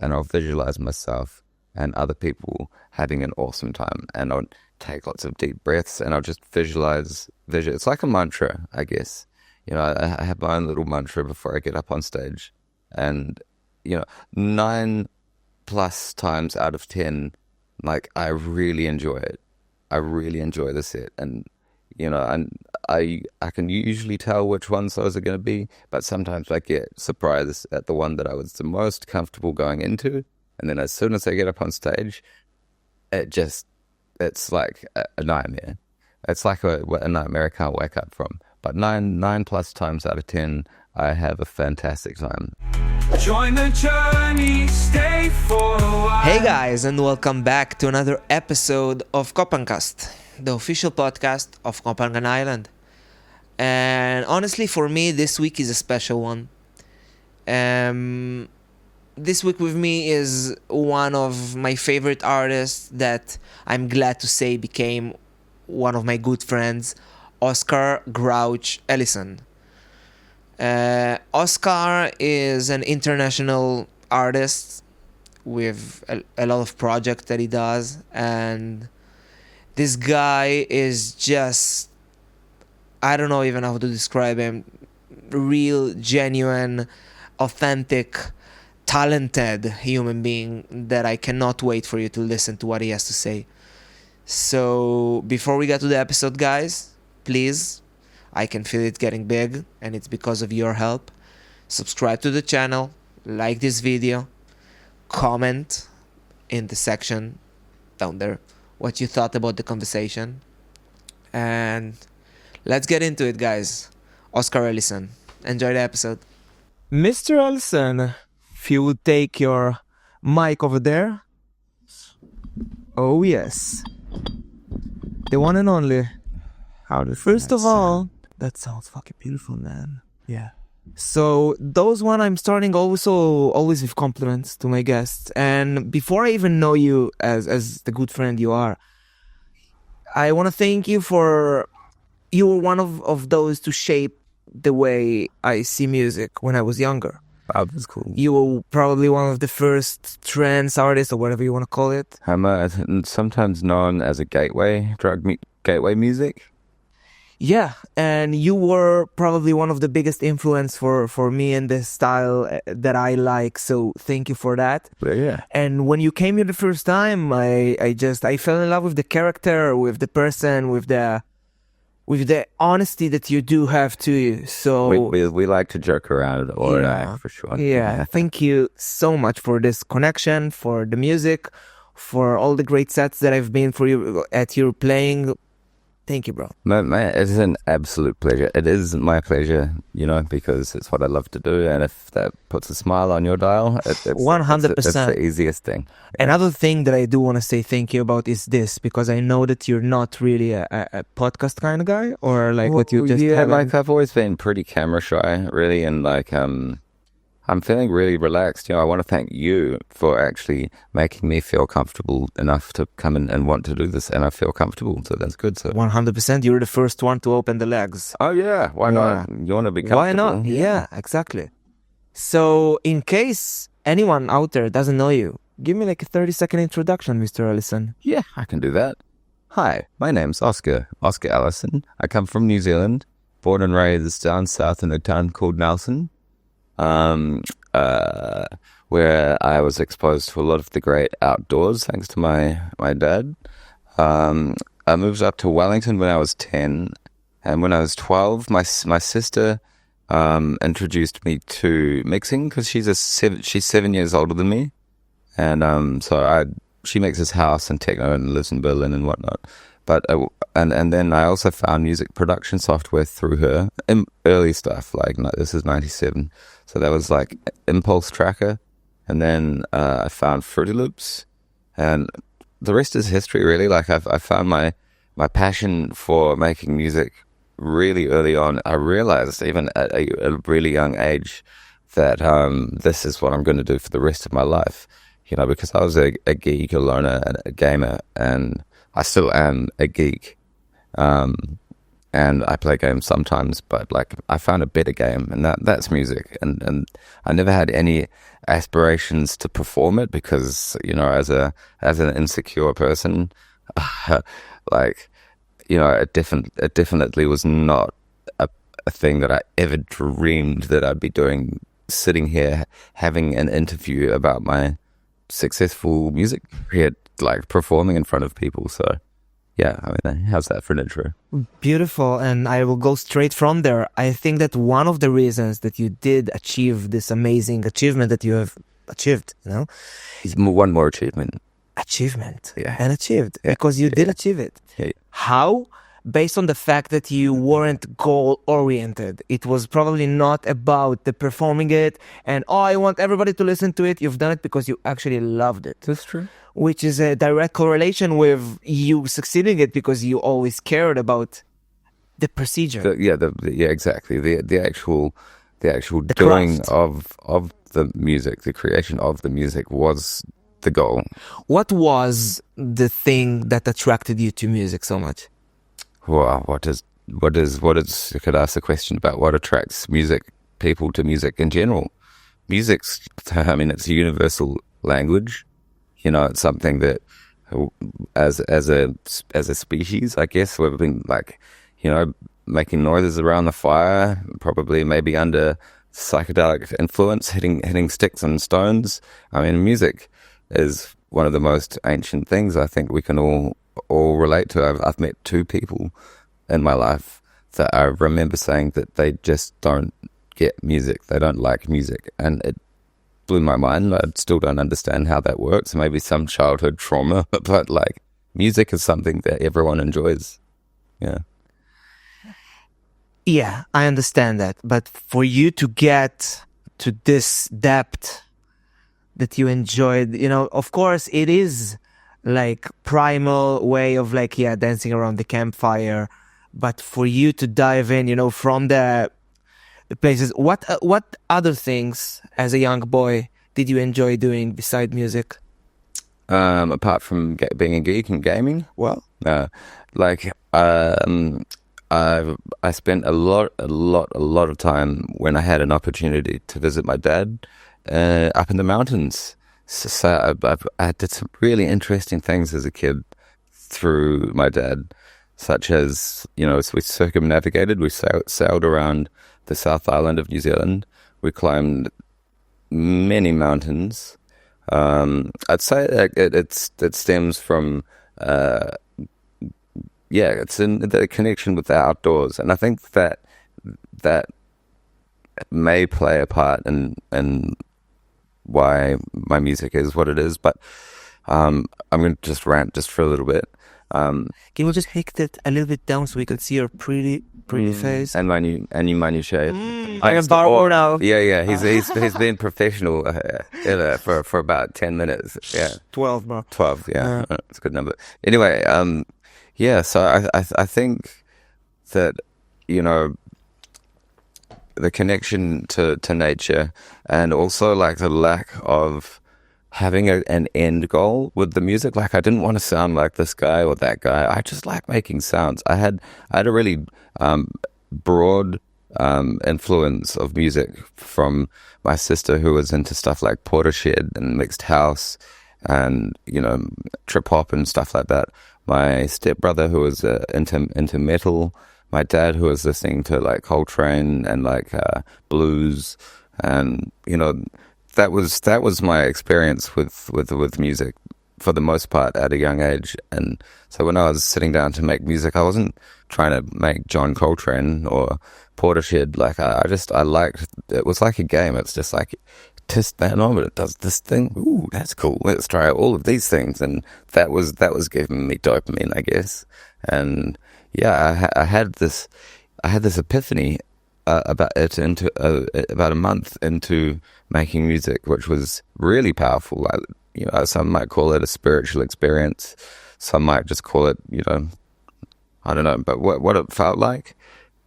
and I'll visualize myself and other people having an awesome time, and I'll take lots of deep breaths, and I'll just visualize. It's like a mantra, I guess. I have my own little mantra before I get up on stage, and 9+ times out of 10, like, I really enjoy it. I really enjoy the set, and I can usually tell which ones those are going to be, but sometimes I get surprised at the one that I was the most comfortable going into, and then as soon as I get up on stage, it's like a nightmare. It's like a nightmare I can't wake up from. But 9+ times out of 10, I have a fantastic time. Join the journey, stay for a while. Hey guys, and welcome back to another episode of KohPhanCast, the official podcast of Copenhagen Island. And honestly, for me, this week is a special one. This week with me is one of my favorite artists that I'm glad to say became one of my good friends, Oscar Grouch Allison. Oscar is an international artist with a lot of projects that he does, and this guy is just, I don't know even how to describe him, real, genuine, authentic, talented human being that I cannot wait for you to listen to what he has to say. So before we get to the episode, guys, please, I can feel it getting big, and it's because of your help. Subscribe to the channel, like this video, comment in the section down there what you thought about the conversation, and let's get into it, guys. Oscar Allison, enjoy the episode. Mr. Allison, if you would take your mic over there. Oh yes, the one and only. First of all, that sounds fucking beautiful, man. Yeah. So those one, I'm starting always with compliments to my guests. And before I even know you as the good friend you are, I want to thank you for, you were one of those to shape the way I see music when I was younger. Wow, that's cool. You were probably one of the first trance artists, or whatever you want to call it. I'm sometimes known as a gateway music. Yeah, and you were probably one of the biggest influence for me and the style that I like, so thank you for that. Yeah. And when you came here the first time, I fell in love with the character, with the person, with the honesty that you do have to you. So we like to joke around all night, for sure. Yeah, thank you so much for this connection, for the music, for all the great sets that I've been for you at your playing. Thank you, bro. Man, it's an absolute pleasure. It is my pleasure, because it's what I love to do. And if that puts a smile on your dial, it's 100%. It's the easiest thing. Another thing that I do want to say thank you about is this, because I know that you're not really a podcast kind of guy, or like what you just have. Like I've always been pretty camera shy, really, and like I'm feeling really relaxed. I want to thank you for actually making me feel comfortable enough to come in and want to do this, and I feel comfortable, so that's good. So 100%, you're the first one to open the legs. Oh yeah, why not? You want to be comfortable? Why not? Yeah, exactly. So in case anyone out there doesn't know you, give me like a 30-second introduction, Mr. Allison. Yeah, I can do that. Hi, my name's Oscar Allison. I come from New Zealand, born and raised down south in a town called Nelson. Where I was exposed to a lot of the great outdoors thanks to my dad. I moved up to Wellington when I was 10, and when I was 12, my sister introduced me to mixing, because she's 7 years older than me, and she mixes house and techno and lives in Berlin and whatnot. But and then I also found music production software through her, early stuff, like this is 97, so that was like Impulse Tracker, and then I found Fruity Loops, and the rest is history, really. Like I found my passion for making music really early on. I realized even at a really young age that this is what I'm going to do for the rest of my life, because I was a geek, a loner, and a gamer, and I still am a geek. And and I play games sometimes, but like I found a better game, and that's music. And I never had any aspirations to perform it because, you know, as an insecure person, like, you know, it definitely was not a thing that I ever dreamed that I'd be doing, sitting here having an interview about my successful music career, like performing in front of people. So yeah, I mean, how's that for an intro? Beautiful. And I will go straight from there. I think that one of the reasons that you did achieve this amazing achievement that you have achieved, you know, It's one more achievement. Yeah. And achieved, because you did achieve it. Yeah. How? Based on the fact that you weren't goal-oriented. It was probably not about the performing it and, I want everybody to listen to it. You've done it because you actually loved it. That's true. Which is a direct correlation with you succeeding it because you always cared about the procedure. Exactly. The actual The doing craft. of the music, the creation of the music was the goal. What was the thing that attracted you to music so much? Wow, what is? You could ask the question about what attracts people to music in general. Music's, I mean, it's a universal language. You know, it's something that, as a species, I guess we've been like, you know, making noises around the fire, probably maybe under psychedelic influence, hitting sticks and stones. I mean, music is one of the most ancient things I think we can all relate to. I've met two people in my life that I remember saying that they just don't get music. They don't like music. And it blew my mind. I still don't understand how that works. Maybe some childhood trauma, but like music is something that everyone enjoys. Yeah. Yeah, I understand that. But for you to get to this depth that you enjoyed, you know, of course it is like primal way of like, dancing around the campfire. But for you to dive in, you know, from the places, what other things as a young boy did you enjoy doing beside music? Apart from being a geek and gaming, well, I spent a lot of time when I had an opportunity to visit my dad up in the mountains. So I did some really interesting things as a kid through my dad, such as, you know, we circumnavigated, we sailed around the South Island of New Zealand. We climbed many mountains. I'd say it stems from, it's in the connection with the outdoors. And I think that may play a part in why my music is what it is. But I'm going to just rant just for a little bit. Can we just take that a little bit down so we can see your pretty face? And my new shade. I am Barbo now. Yeah. He's been professional for about 10 minutes. Yeah, 12, bro. 12. Yeah, it's a good number. Anyway, So I think that, you know, the connection to nature, and also like the lack of having an end goal with the music. Like, I didn't want to sound like this guy or that guy. I just like making sounds. I had a really broad influence of music from my sister, who was into stuff like Portishead and mixed house and, you know, trip hop and stuff like that. My stepbrother, who was into metal. My dad, who was listening to like Coltrane and like blues, and, you know, that was my experience with music for the most part at a young age. And so when I was sitting down to make music, I wasn't trying to make John Coltrane or Portishead. Like I liked, it was like a game. It's just like, test that on, but it does this thing. Ooh, that's cool. Let's try all of these things. And that was giving me dopamine, I guess. And yeah, I had this epiphany about a month into making music, which was really powerful. Like, you know, some might call it a spiritual experience. Some might just call it, you know, I don't know. But what it felt like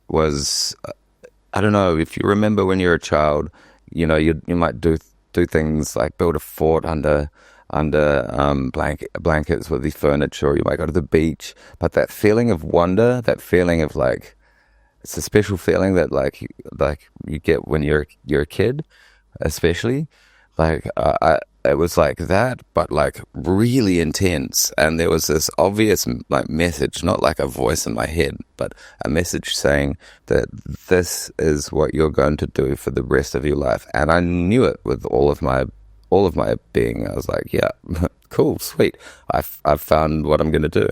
was, I don't know, if you remember when you're a child, you know, you might do things like build a fort under blankets with the furniture, or you might go to the beach. But that feeling of wonder, that feeling of like it's a special feeling that like you get when you're a kid, especially. Like it was like that, but like really intense. And there was this obvious like message, not like a voice in my head, but a message saying that this is what you're going to do for the rest of your life. And I knew it with all of my being. I was like, yeah, cool, sweet. I've found what I'm going to do.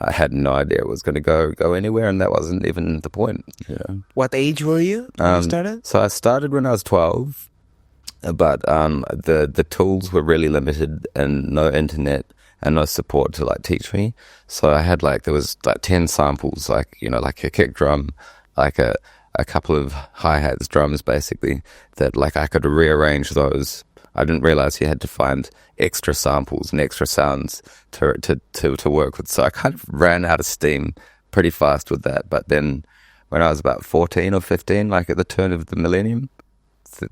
I had no idea it was going to go anywhere, and that wasn't even the point. You know? What age were you when you started? So I started when I was 12, but the tools were really limited, and no internet and no support to like teach me. So I had there was like 10 samples, like, you know, like a kick drum, like a couple of hi-hats, drums basically, that like I could rearrange those. I didn't realize you had to find extra samples and extra sounds to work with. So I kind of ran out of steam pretty fast with that. But then when I was about 14 or 15, like at the turn of the millennium,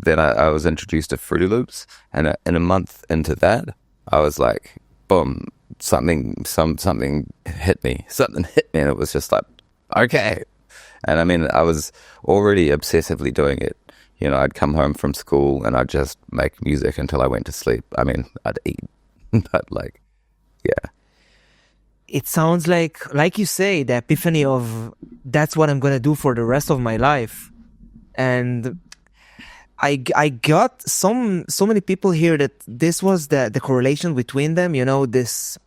then I was introduced to Fruity Loops. And in a month into that, I was like, boom, something hit me. Something hit me, and it was just like, okay. And I mean, I was already obsessively doing it. You know, I'd come home from school and I'd just make music until I went to sleep. I mean, I'd eat, but like, yeah. It sounds like you say, the epiphany of that's what I'm going to do for the rest of my life. And I got so many people here that this was the correlation between them, you know, this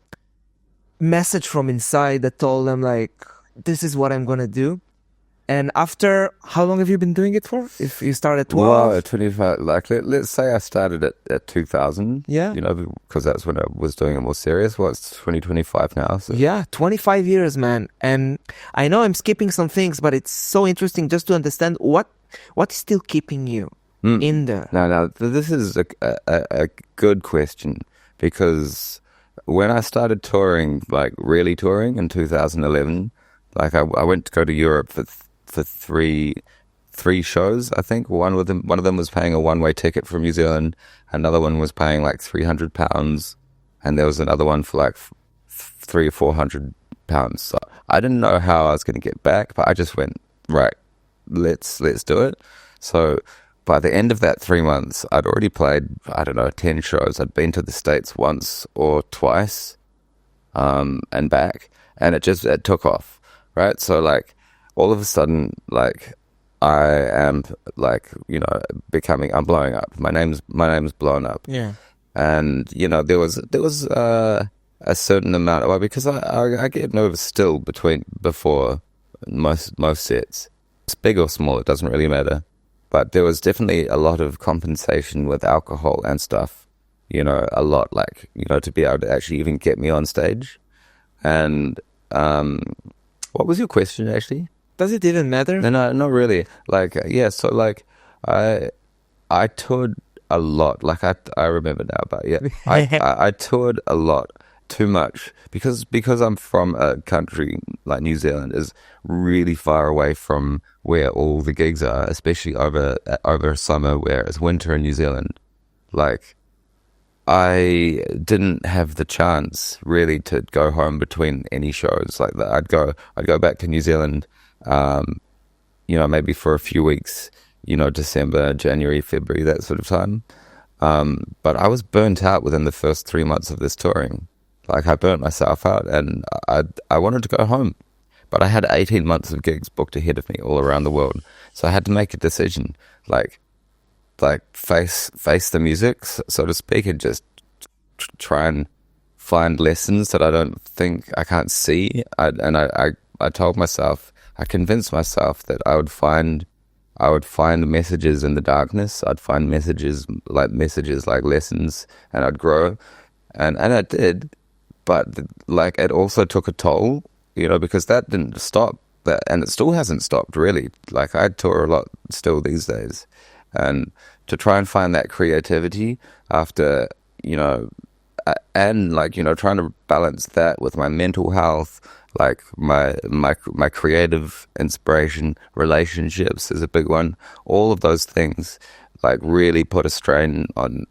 message from inside that told them like, this is what I'm going to do. And after, how long have you been doing it for? If you started at 12? Well, at 25, like, let's say I started at 2000. Yeah. You know, because that's when I was doing it more serious. Well, it's 2025 now. So. Yeah, 25 years, man. And I know I'm skipping some things, but it's so interesting just to understand what is still keeping you in there. Now, this is a good question, because when I started touring, like really touring in 2011, like I went to go to Europe for three shows, I think. One of them was paying a one-way ticket from New Zealand. Another one was paying like £300, and there was another one for like £300 or £400. So I didn't know how I was going to get back, but I just went, right, let's do it. So by the end of that 3 months, I'd already played, I don't know, 10 shows. I'd been to the States once or twice, and back, and it took off, right? So like, all of a sudden, like, I am like, you know, I'm blowing up. My name's blown up. Yeah. And, you know, there was a certain amount, well, because I get nervous still before most sets. It's big or small, it doesn't really matter. But there was definitely a lot of compensation with alcohol and stuff, you know, a lot, like, you know, to be able to actually even get me on stage. And what was your question, actually? Does it even matter? No, not really. Like, yeah, so like I toured a lot. Like I remember now, but yeah, I toured a lot, too much, because I'm from a country like New Zealand is really far away from where all the gigs are, especially over summer, where it's winter in New Zealand. Like, I didn't have the chance really to go home between any shows. Like that, I'd go back to New Zealand, you know, maybe for a few weeks, you know, December, January, February, that sort of time. But I was burnt out within the first 3 months of this touring. Like, I burnt myself out, and I wanted to go home. But I had 18 months of gigs booked ahead of me all around the world. So I had to make a decision, like face the music, so to speak, and just try and find lessons that I can't see. I told myself, I convinced myself that I would find messages in the darkness. I'd find messages like lessons, and I'd grow, and I did. But like, it also took a toll, you know, because that didn't stop. And it still hasn't stopped, really. Like, I tour a lot still these days, and to try and find that creativity after, you know, and like, you know, trying to balance that with my mental health, like my creative inspiration, relationships is a big one. All of those things like really put a strain on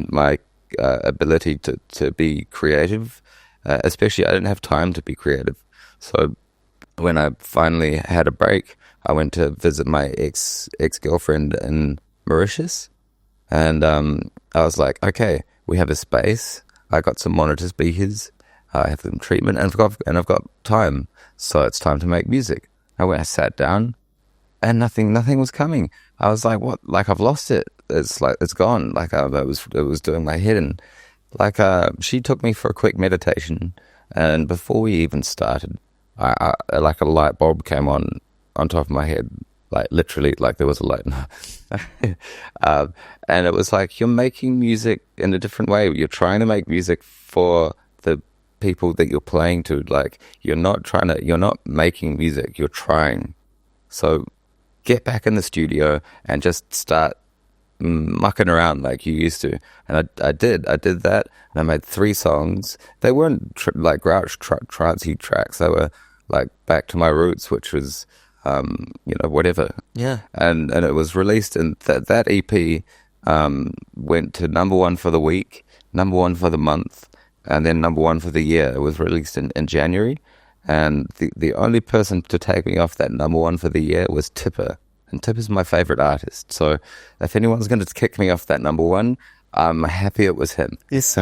my ability to be creative. Especially, I didn't have time to be creative. So when I finally had a break, I went to visit my ex-girlfriend in Mauritius. And I was like, okay, we have a space. I got some monitor speakers. I have them treatment, and I've got time. So it's time to make music. I sat down, and nothing was coming. I was like, what? Like, I've lost it. It's like, it's gone. Like, it was doing my head. And like, she took me for a quick meditation. And before we even started, I like a light bulb came on top of my head. Like, literally, like there was a light. And it was like, you're making music in a different way. You're trying to make music for the people that you're playing to. Like, you're not making music, you're trying. So get back in the studio and just start mucking around like you used to. And I did that, and I made 3 songs. They weren't like Grouch trancey tracks. They were like back to my roots, which was whatever. Yeah. And it was released, and that EP went to #1 for the week, #1 for the month, and then #1 for the year. It was released in January, and the only person to take me off that #1 for the year was Tipper. And Tipper's my favorite artist. So if anyone's going to kick me off that #1, I'm happy it was him. Yes.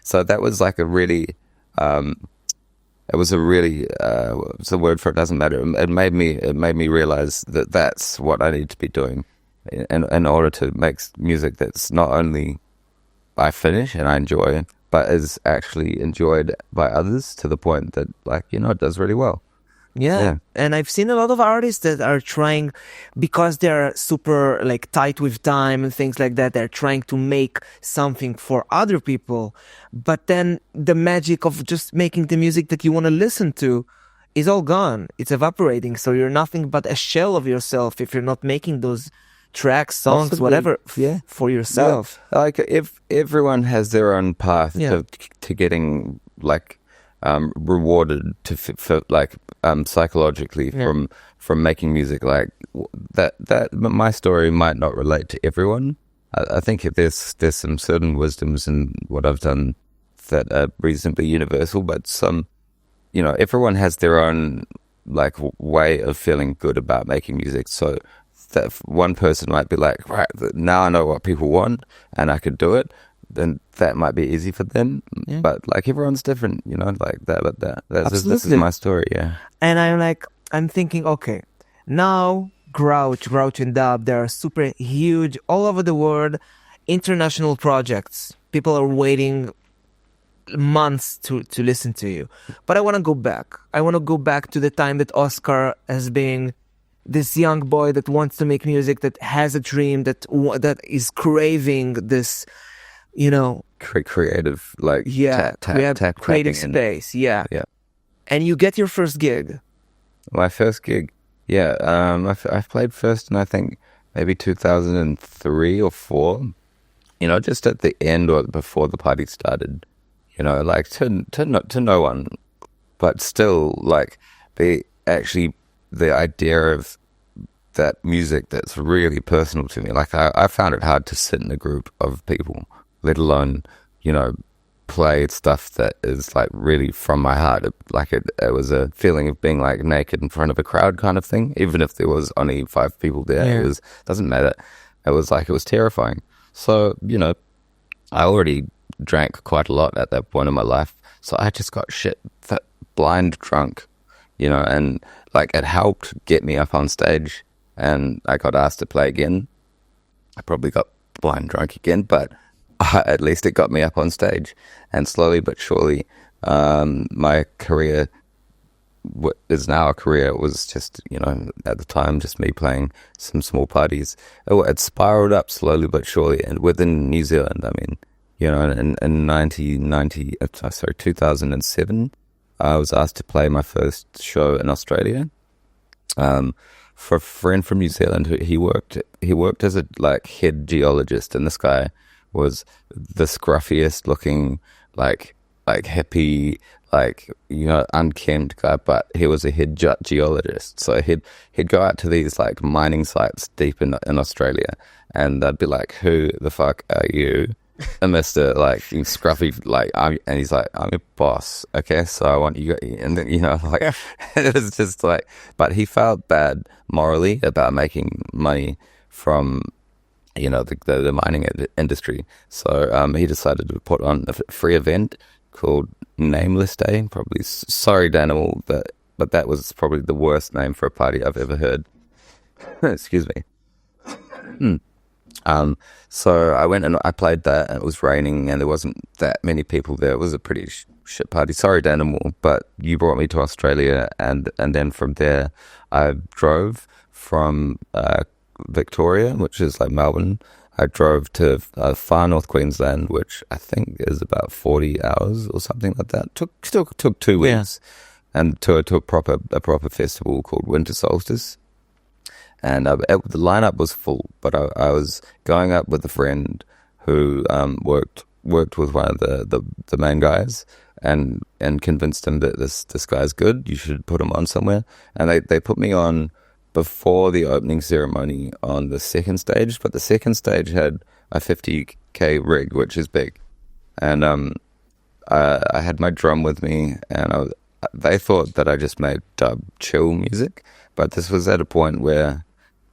So that was like a really, it was a word for it, doesn't matter. It made me realize that that's what I need to be doing in order to make music that's not only I finish and I enjoy, but is actually enjoyed by others to the point that, like, it does really well. Yeah. And I've seen a lot of artists that are trying, because they're super like tight with time and things like that, they're trying to make something for other people. But then the magic of just making the music that you want to listen to is all gone. It's evaporating. So you're nothing but a shell of yourself if you're not making those tracks, songs, Possibly, whatever, for yourself. Yeah. Like, if everyone has their own path Yeah. to getting like rewarded for like psychologically from making music, like that my story might not relate to everyone. I think there's some certain wisdoms in what I've done that are reasonably universal, but some, everyone has their own like way of feeling good about making music. So that one person might be like, right, now I know what people want and I could do it, then that might be easy for them. Yeah. But like, everyone's different, like that. But this is my story, yeah. And I'm thinking, okay, now Grouch and Dub, they're super huge all over the world, international projects. People are waiting months to listen to you. But I want to go back. I want to go back to the time that Oscar has been this young boy that wants to make music, that has a dream, that is craving this, creative, like, we have creative tapping in. space. Yeah. And you get your first gig. My first gig, I've played first in, I think, maybe 2003 or 4. Just at the end or before the party started. Like to no one, but still, like, the idea of that music that's really personal to me. Like, I found it hard to sit in a group of people, let alone, play stuff that is like really from my heart. It was a feeling of being like naked in front of a crowd kind of thing. Even if there was only 5 people there, it doesn't matter. It was terrifying. So, I already drank quite a lot at that point in my life. So I just got blind drunk, and like, it helped get me up on stage, and I got asked to play again. I probably got blind drunk again, but at least it got me up on stage. And slowly but surely, my career, what is now a career, was just, at the time, just me playing some small parties. It spiraled up slowly but surely, and within New Zealand, I mean, in 2007, I was asked to play my first show in Australia. For a friend from New Zealand, he worked as a like head geologist, and this guy was the scruffiest looking, like hippie, like, unkempt guy, but he was a head geologist. So he'd go out to these like mining sites deep in Australia, and they'd be like, "Who the fuck are you?" Mr. Like, he's scruffy, like, and he's like, I'm your boss, okay? So I want you, and then, like, it was just like, but he felt bad morally about making money from, the mining industry. So he decided to put on a free event called Nameless Day, probably sorry, Danimal, but that was probably the worst name for a party I've ever heard. Excuse me. So I went and I played that, and it was raining, and there wasn't that many people there. It was a pretty shit party. Sorry, Danimal, but you brought me to Australia, and then from there, I drove from Victoria, which is like Melbourne. I drove to far north Queensland, which I think is about 40 hours or something like that. Still took 2 weeks, and to a proper festival called Winter Solstice. And the lineup was full, but I was going up with a friend who worked with one of the main guys, and convinced him that this guy's good. You should put him on somewhere. And they put me on before the opening ceremony on the second stage, but the second stage had a 50k rig, which is big. And I had my drum with me, and they thought that I just made dub chill music, but this was at a point where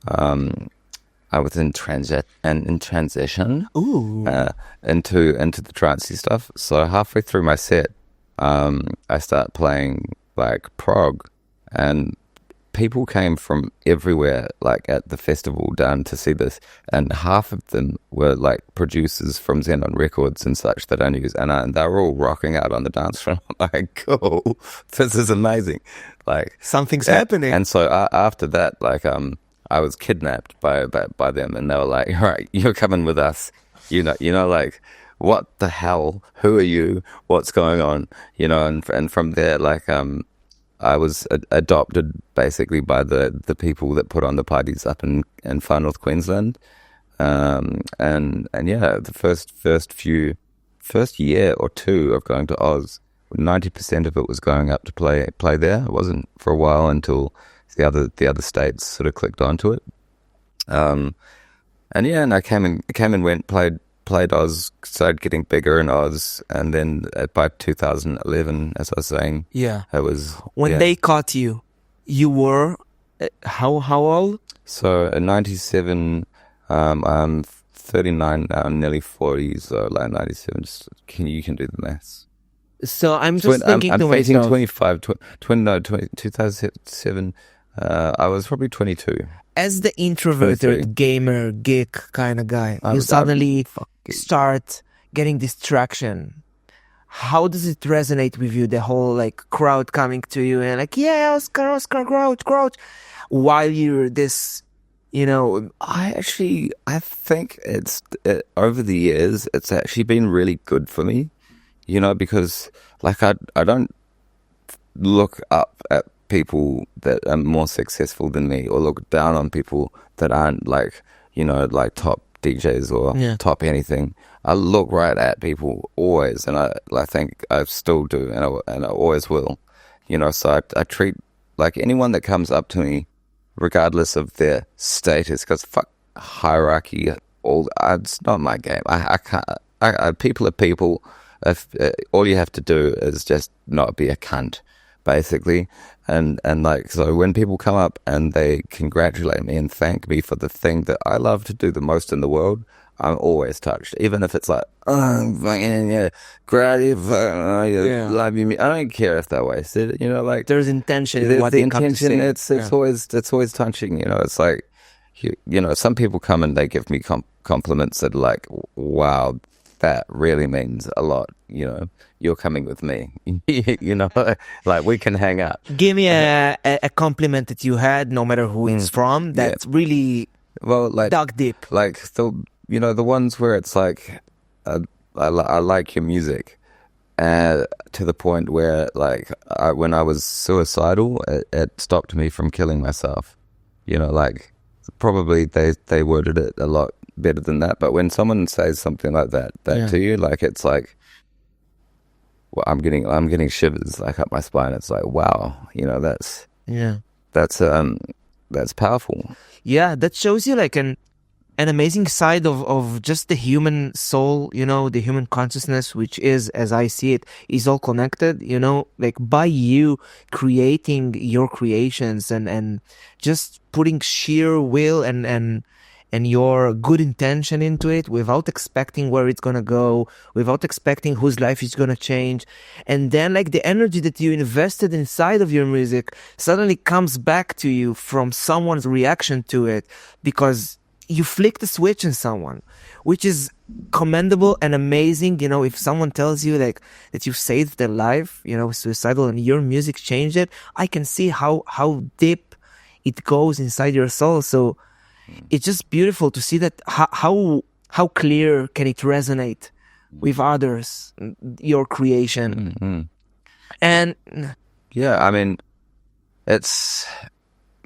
I was in transition into the trancey stuff. So halfway through my set, I start playing like prog, and people came from everywhere, like at the festival, down to see this, and half of them were like producers from Xenon Records and such that I knew, and they were all rocking out on the dance floor. I'm like, cool, this is amazing, like Something's happening. And so after that, like I was kidnapped by them, and they were like, all right, you're coming with us, like, what the hell, who are you, what's going on, and from there, like I was adopted basically by the people that put on the parties up in far north Queensland, and yeah, the first year or two of going to Oz, 90% of it was going up to play there. It wasn't for a while until the other states sort of clicked onto it, and I came and went, played Oz, started getting bigger in Oz, and then by 2011, as I was saying, it was when they caught you. You were how old? So in '97, I'm 39 now, nearly 40, so like 97. You can do the maths. So I'm just thinking I'm to myself. 2007. I was probably 22. As the introverted 23. gamer geek kind of guy, you suddenly start getting distraction. How does it resonate with you? The whole like crowd coming to you and like, yeah, Oscar Grouch, while you're this, I think over the years it's actually been really good for me, because like I don't look up at people that are more successful than me, or look down on people that aren't like, like top DJs or top anything. I look right at people always, and I think I still do, and I always will, so I treat like anyone that comes up to me, regardless of their status, because fuck hierarchy, it's not my game. I can't. People are people. If all you have to do is just not be a cunt, basically, and like, so when people come up and they congratulate me and thank me for the thing that I love to do the most in the world, I'm always touched, even if it's like, oh, fucking great, love you. I don't care if they're wasted, like there's intention. There's the intention. It's always touching. It's like, some people come and they give me compliments that are like, wow, that really means a lot. You're coming with me. Like we can hang out. Give me a compliment that you had, no matter who it's from. That's really dug deep. Like the ones where it's like, I like your music, to the point where like when I was suicidal, it stopped me from killing myself. Like probably they worded it a lot better than that, but when someone says something like that to you, like it's like, well, I'm getting shivers like up my spine. It's like, wow, that's powerful. Yeah, that shows you like an an amazing side of just the human soul, the human consciousness, which is, as I see it, is all connected, like by you creating your creations and just putting sheer will and your good intention into it without expecting where it's gonna go, without expecting whose life is gonna change. And then like the energy that you invested inside of your music suddenly comes back to you from someone's reaction to it because you flick the switch in someone, which is commendable and amazing. If someone tells you like that you saved their life, suicidal, and your music changed it, I can see how deep it goes inside your soul. So it's just beautiful to see that how clear can it resonate with others, your creation. Mm-hmm. And Yeah, I mean, it's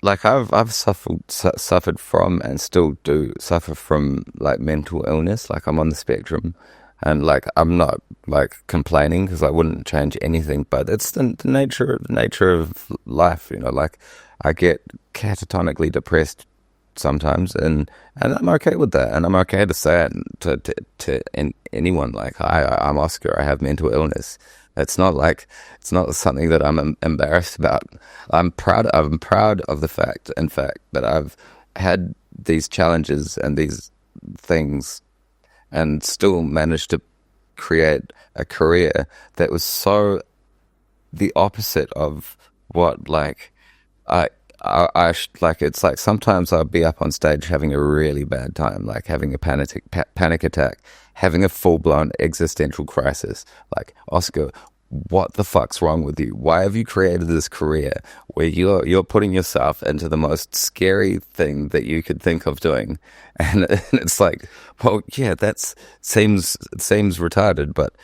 like I've suffered from and still do suffer from like mental illness. Like I'm on the spectrum, and like I'm not like complaining because I wouldn't change anything. But it's the nature of life, Like I get catatonically depressed sometimes, and I'm okay with that, and I'm okay to say it to anyone. Like I'm Oscar. I have mental illness. It's not something that I'm embarrassed about. I'm proud of the fact, in fact, that I've had these challenges and these things, and still managed to create a career that was so the opposite of what like it's like sometimes I'll be up on stage having a really bad time, like having a panic attack, having a full-blown existential crisis. Like, Oscar, what the fuck's wrong with you? Why have you created this career where you're putting yourself into the most scary thing that you could think of doing? And it's like, well, yeah, that seems retarded, but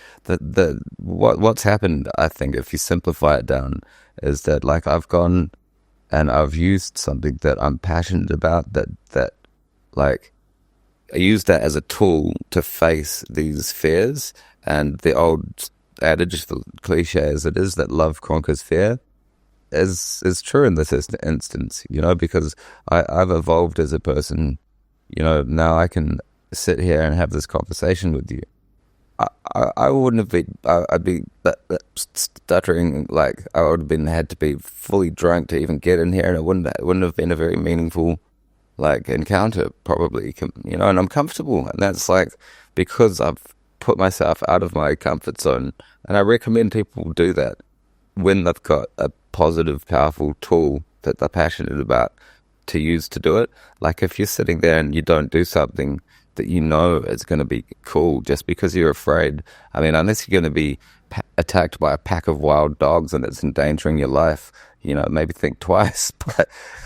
what's happened, I think, if you simplify it down, is that like I've gone and I've used something that I'm passionate about, that like I use that as a tool to face these fears. And the old adage, the cliche as it is, that love conquers fear, is true in this instance, because I've evolved as a person. Now I can sit here and have this conversation with you. I wouldn't have been. I'd be stuttering. Like I would have been had to be fully drunk to even get in here, and it wouldn't have been a very meaningful like encounter, probably. And I'm comfortable, and that's like because I've put myself out of my comfort zone, and I recommend people do that when they've got a positive, powerful tool that they're passionate about to use to do it. Like if you're sitting there and you don't do something that is going to be cool just because you're afraid. I mean, unless you're going to be attacked by a pack of wild dogs and it's endangering your life, maybe think twice.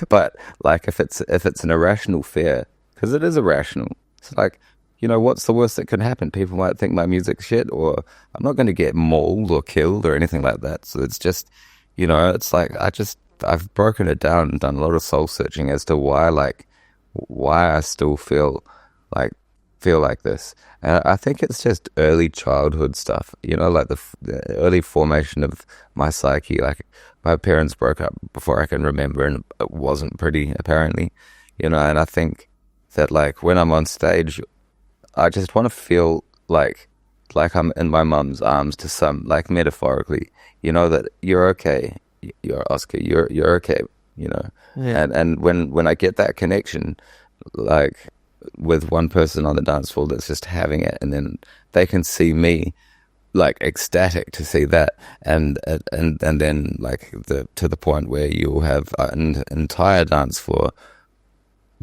But like if it's an irrational fear, because it is irrational, it's like, what's the worst that could happen? People might think my music's shit, or I'm not going to get mauled or killed or anything like that. So it's just, it's like I've broken it down and done a lot of soul searching as to why I still feel like this. And I think it's just early childhood stuff, like the early formation of my psyche. Like my parents broke up before I can remember, and it wasn't pretty, apparently, and I think that like when I'm on stage, I just want to feel like I'm in my mum's arms to some, like metaphorically, that you're okay, you're Oscar, you're okay, Yeah. and when I get that connection, like with one person on the dance floor that's just having it, and then they can see me like ecstatic to see that, and then like to the point where you'll have an entire dance floor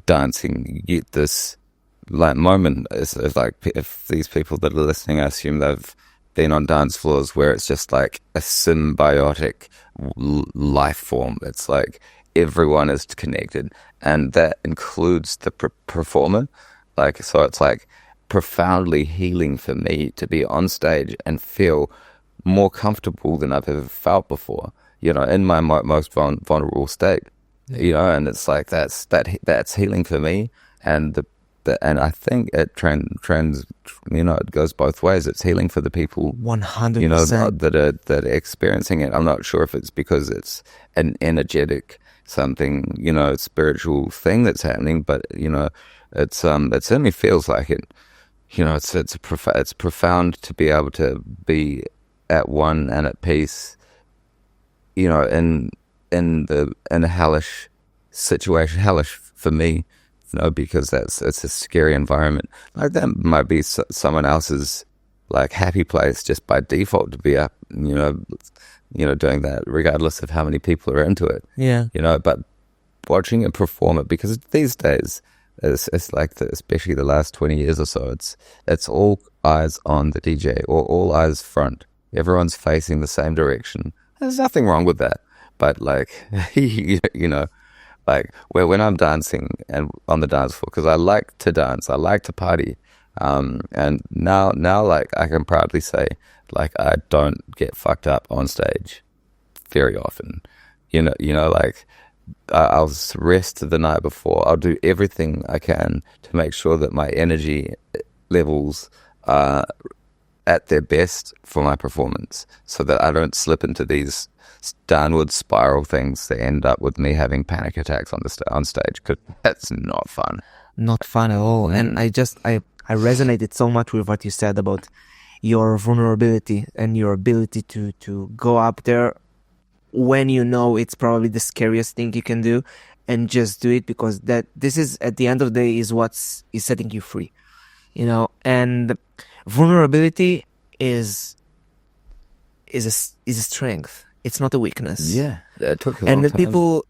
dancing. You get this like moment is like, if these people that are listening, I assume they've been on dance floors where it's just like a symbiotic life form. It's like everyone is connected, and that includes the performer. Like, so it's like profoundly healing for me to be on stage and feel more comfortable than I've ever felt before, in my most vulnerable state, and it's like that's healing for me. And and I think it it goes both ways. It's healing for the people 100%. that are experiencing it. I'm not sure if it's because it's an energetic something, spiritual thing that's happening, but it certainly feels like it. You know, it's profound to be able to be at one and at peace. You know, in a hellish situation, hellish for me, you know, because it's a scary environment. Like that might be someone else's like happy place just by default to be up, you know, doing that, regardless of how many people are into it. Yeah. You know, but watching it perform it, because these days it's like especially the last 20 years or so, it's all eyes on the DJ, or all eyes front. Everyone's facing the same direction. There's nothing wrong with that, but like you know, like when I'm dancing and on the dance floor, because I like to dance, I like to party, and now like I can proudly say, like, I don't get fucked up on stage very often. You know, like I'll rest the night before. I'll do everything I can to make sure that my energy levels are at their best for my performance, so that I don't slip into these downward spiral things that end up with me having panic attacks on stage, because that's not fun. Not fun at all. And I resonated so much with what you said about your vulnerability and your ability to go up there when you know it's probably the scariest thing you can do, and just do it, because this is, at the end of the day, is is setting you free, you know. And vulnerability is a strength. It's not a weakness. Yeah, it took a long And the time. people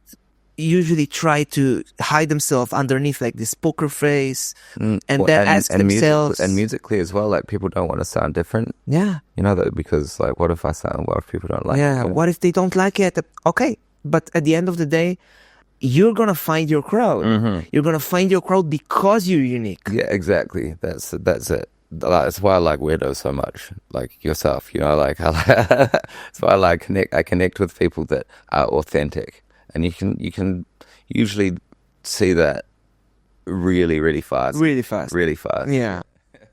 usually try to hide themselves underneath like this poker face, and then ask themselves. Musically as well, like people don't want to sound different. Yeah. You know, that because like, what if I sound well if people don't like it? Yeah. What if they don't like it? Okay. But at the end of the day, you're going to find your crowd. Mm-hmm. You're going to find your crowd because you're unique. Yeah, exactly. That's it. That's why I like weirdos so much, like yourself. You know, like that's why I connect with people that are authentic, and you can usually see that really fast. Really fast. Really fast. Yeah.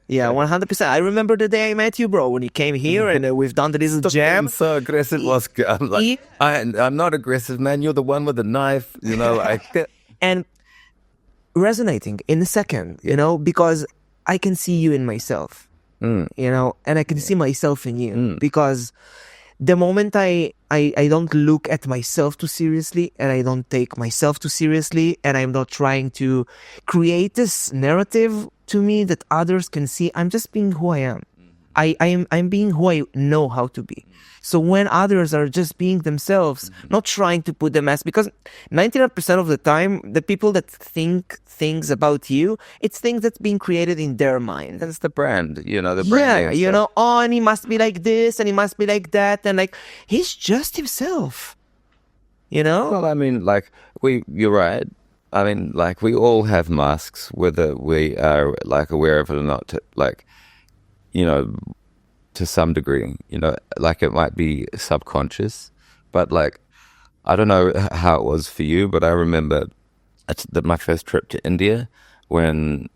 Yeah, 100%. I remember the day I met you, bro, when you came here and we've done the little jam. I'm so aggressive, Oscar. I'm like, I'm not aggressive, man. You're the one with the knife, you know, like. And resonating in a second, you know, because I can see you in myself, you know, and I can see myself in you, because the moment I don't look at myself too seriously, and I don't take myself too seriously, and I'm not trying to create this narrative to me that others can see, I'm just being who I am. I'm being who I know how to be. So when others are just being themselves, not trying to put them as, because 99% of the time, the people that think things about you, it's things that's being created in their mind. That's the brand, you know, the branding. Yeah, you know, oh, and he must be like this, and he must be like that, and like, he's just himself, you know? Well, I mean, like, you're right. I mean, like, we all have masks, whether we are, like, aware of it or not, like, you know, to some degree, you know, like it might be subconscious, but like, I don't know how it was for you, but I remember my first trip to India, when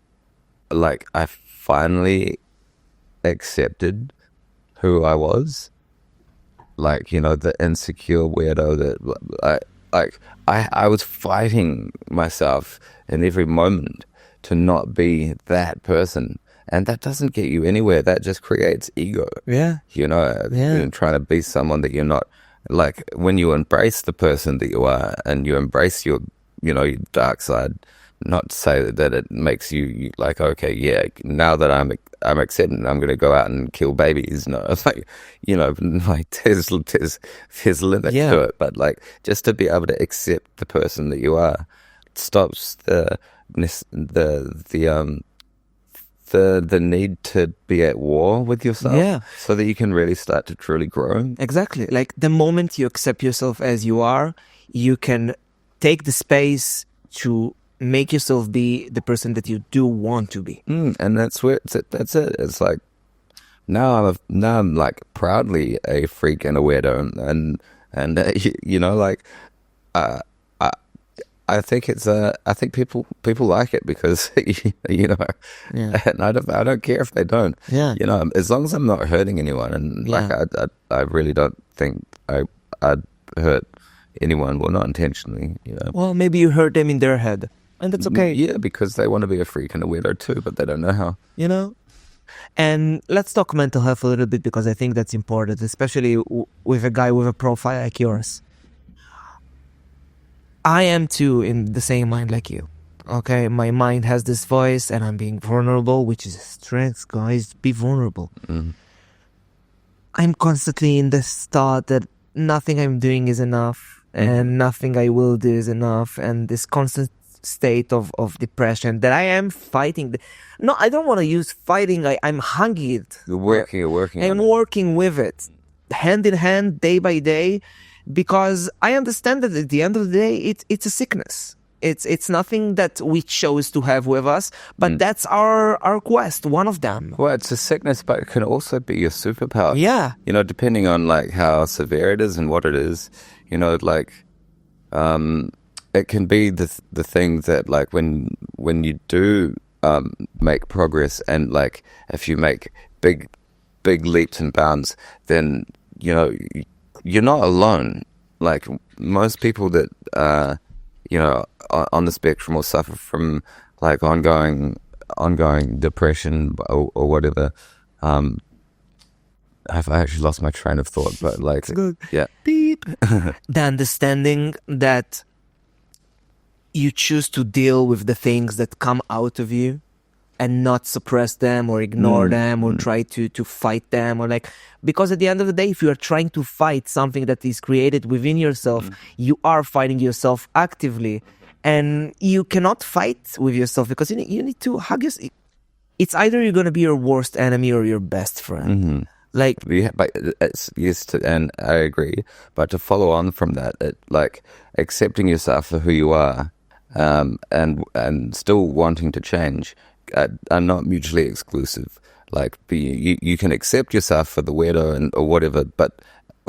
like I finally accepted who I was, like, you know, the insecure weirdo that I was fighting myself in every moment to not be that person. And that doesn't get you anywhere. That just creates ego. Yeah. You know, and trying to be someone that you're not. Like, when you embrace the person that you are, and you embrace your, you know, your dark side, not to say that it makes you like, okay, yeah, now that I'm accepting, I'm going to go out and kill babies. No, it's like, you know, like there's limits to it. But like, just to be able to accept the person that you are stops the need to be at war with yourself, so that you can really start to truly grow. Exactly. Like, the moment you accept yourself as you are, you can take the space to make yourself be the person that you do want to be. And that's where that's it. It's like, now I'm like proudly a freak and a weirdo, and you know, like, I think I think people like it because you know, and I don't care if they don't. Yeah. You know, as long as I'm not hurting anyone, and like I really don't think I'd hurt anyone. Well, not intentionally. You know. Well, maybe you hurt them in their head. And that's okay. Yeah, because they want to be a freak and a weirdo too, but they don't know how. You know? And let's talk mental health a little bit, because I think that's important, especially with a guy with a profile like yours. I am too in the same mind like you. Okay, my mind has this voice and I'm being vulnerable, which is a strength, guys. Be vulnerable. I'm constantly in this thought that nothing I'm doing is enough and nothing I will do is enough, and this constant state of depression that I am fighting. No, I don't want to use fighting. I'm hungry it. You're working I'm on it. working with it, hand in hand, day by day, because I understand that at the end of the day, it's a sickness. It's nothing that we chose to have with us, but that's our quest, one of them. Well, it's a sickness, but it can also be your superpower. Yeah. You know, depending on like how severe it is and what it is, you know, like, it can be the thing that like when you do make progress, and like if you make big leaps and bounds, then you know you're not alone. Like most people that you know on the spectrum will suffer from like ongoing depression or whatever. I've actually lost my train of thought, but like, Good. yeah, Beep. The understanding that you choose to deal with the things that come out of you and not suppress them or ignore them or try to fight them, or like, because at the end of the day, if you are trying to fight something that is created within yourself, you are fighting yourself actively, and you cannot fight with yourself because you need to hug yourself. It's either you're going to be your worst enemy or your best friend. Like, yeah, but it's and I agree. But to follow on from that, like accepting yourself for who you are, and still wanting to change, are not mutually exclusive. Like, you can accept yourself for the weirdo or whatever, but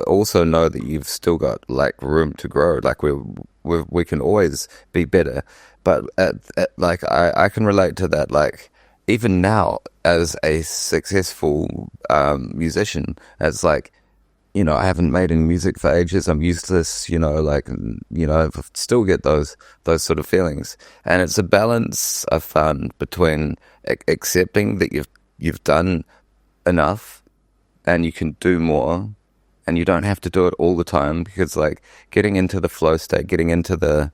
also know that you've still got like room to grow. Like we can always be better. But like I can relate to that. Like even now, as a successful musician, as like, you know, I haven't made any music for ages. I'm useless, you know, like, you know, I still get those sort of feelings. And it's a balance I've found between accepting that you've done enough and you can do more, and you don't have to do it all the time, because like getting into the flow state, getting into the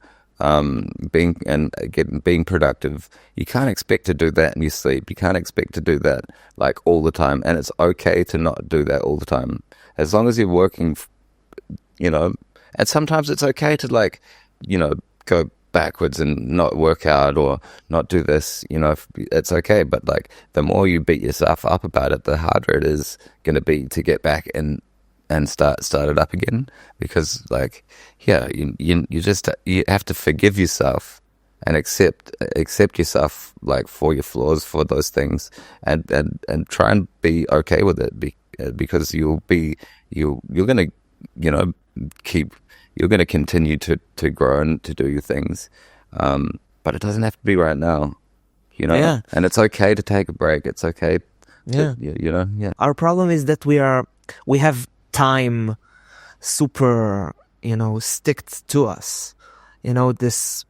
being productive, you can't expect to do that in your sleep. You can't expect to do that like all the time, and it's okay to not do that all the time, as long as you're working, you know. And sometimes it's okay to like, you know, go backwards and not work out or not do this, you know. It's okay, but like the more you beat yourself up about it, the harder it is going to be to get back and start it up again. Because like, yeah, you have to forgive yourself and accept yourself, like, for your flaws, for those things, and try and be okay with it, because you're gonna, you know, you're gonna continue to grow and to do your things, but it doesn't have to be right now, you know. Yeah. And it's okay to take a break. It's okay Yeah. you know. Yeah. Our problem is that we have time super, you know, sticked to us. You know, this,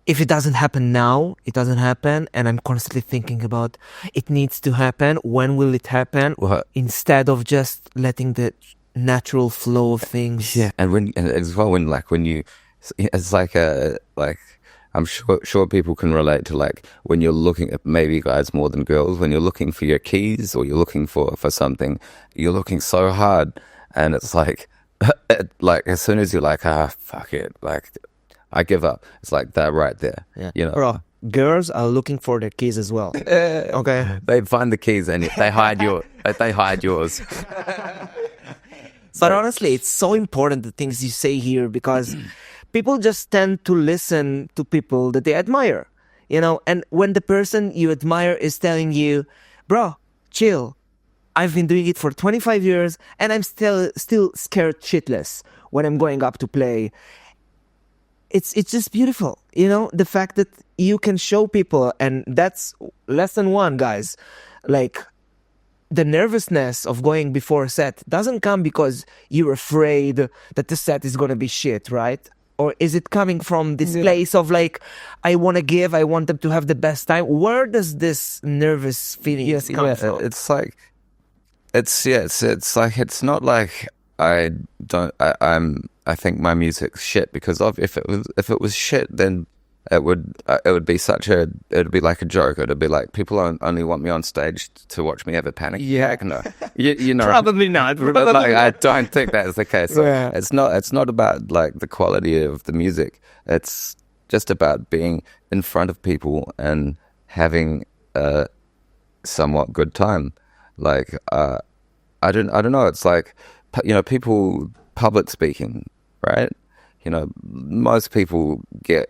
if it doesn't happen now, it doesn't happen, and I'm constantly thinking about it needs to happen. When will it happen? Well, Instead of just letting the natural flow of things. yeah. And as well, when you, it's like I'm sure people can relate to, like, when you're looking at, maybe guys more than girls, when you're looking for your keys or you're looking for something, you're looking so hard, and it's like, like as soon as you're like, fuck it, like, I give up, it's like that right there. Yeah. You know, Bro, girls are looking for their keys as well. Okay. they find the keys and they hide yours. But honestly, it's so important, the things you say here, because people just tend to listen to people that they admire, you know. And when the person you admire is telling you, bro, chill, I've been doing it for 25 years and I'm still scared shitless when I'm going up to play. It's just beautiful, you know, the fact that you can show people. And that's lesson one, guys. Like, the nervousness of going before a set doesn't come because you're afraid that the set is going to be shit, right? or is it coming from this place of like, I want to give, I want them to have the best time? Where does this nervous feeling come from? It's like, it's like, it's not like I think my music's shit because if it was shit, then it would be like a joke. It would be like people only want me on stage to watch me have a panic attack. No, you know, Probably not. but like, I don't think that's the case. Yeah. It's not about like the quality of the music. It's just about being in front of people and having a somewhat good time. Like I don't know. It's like, you know, people public speaking, right? You know, most people get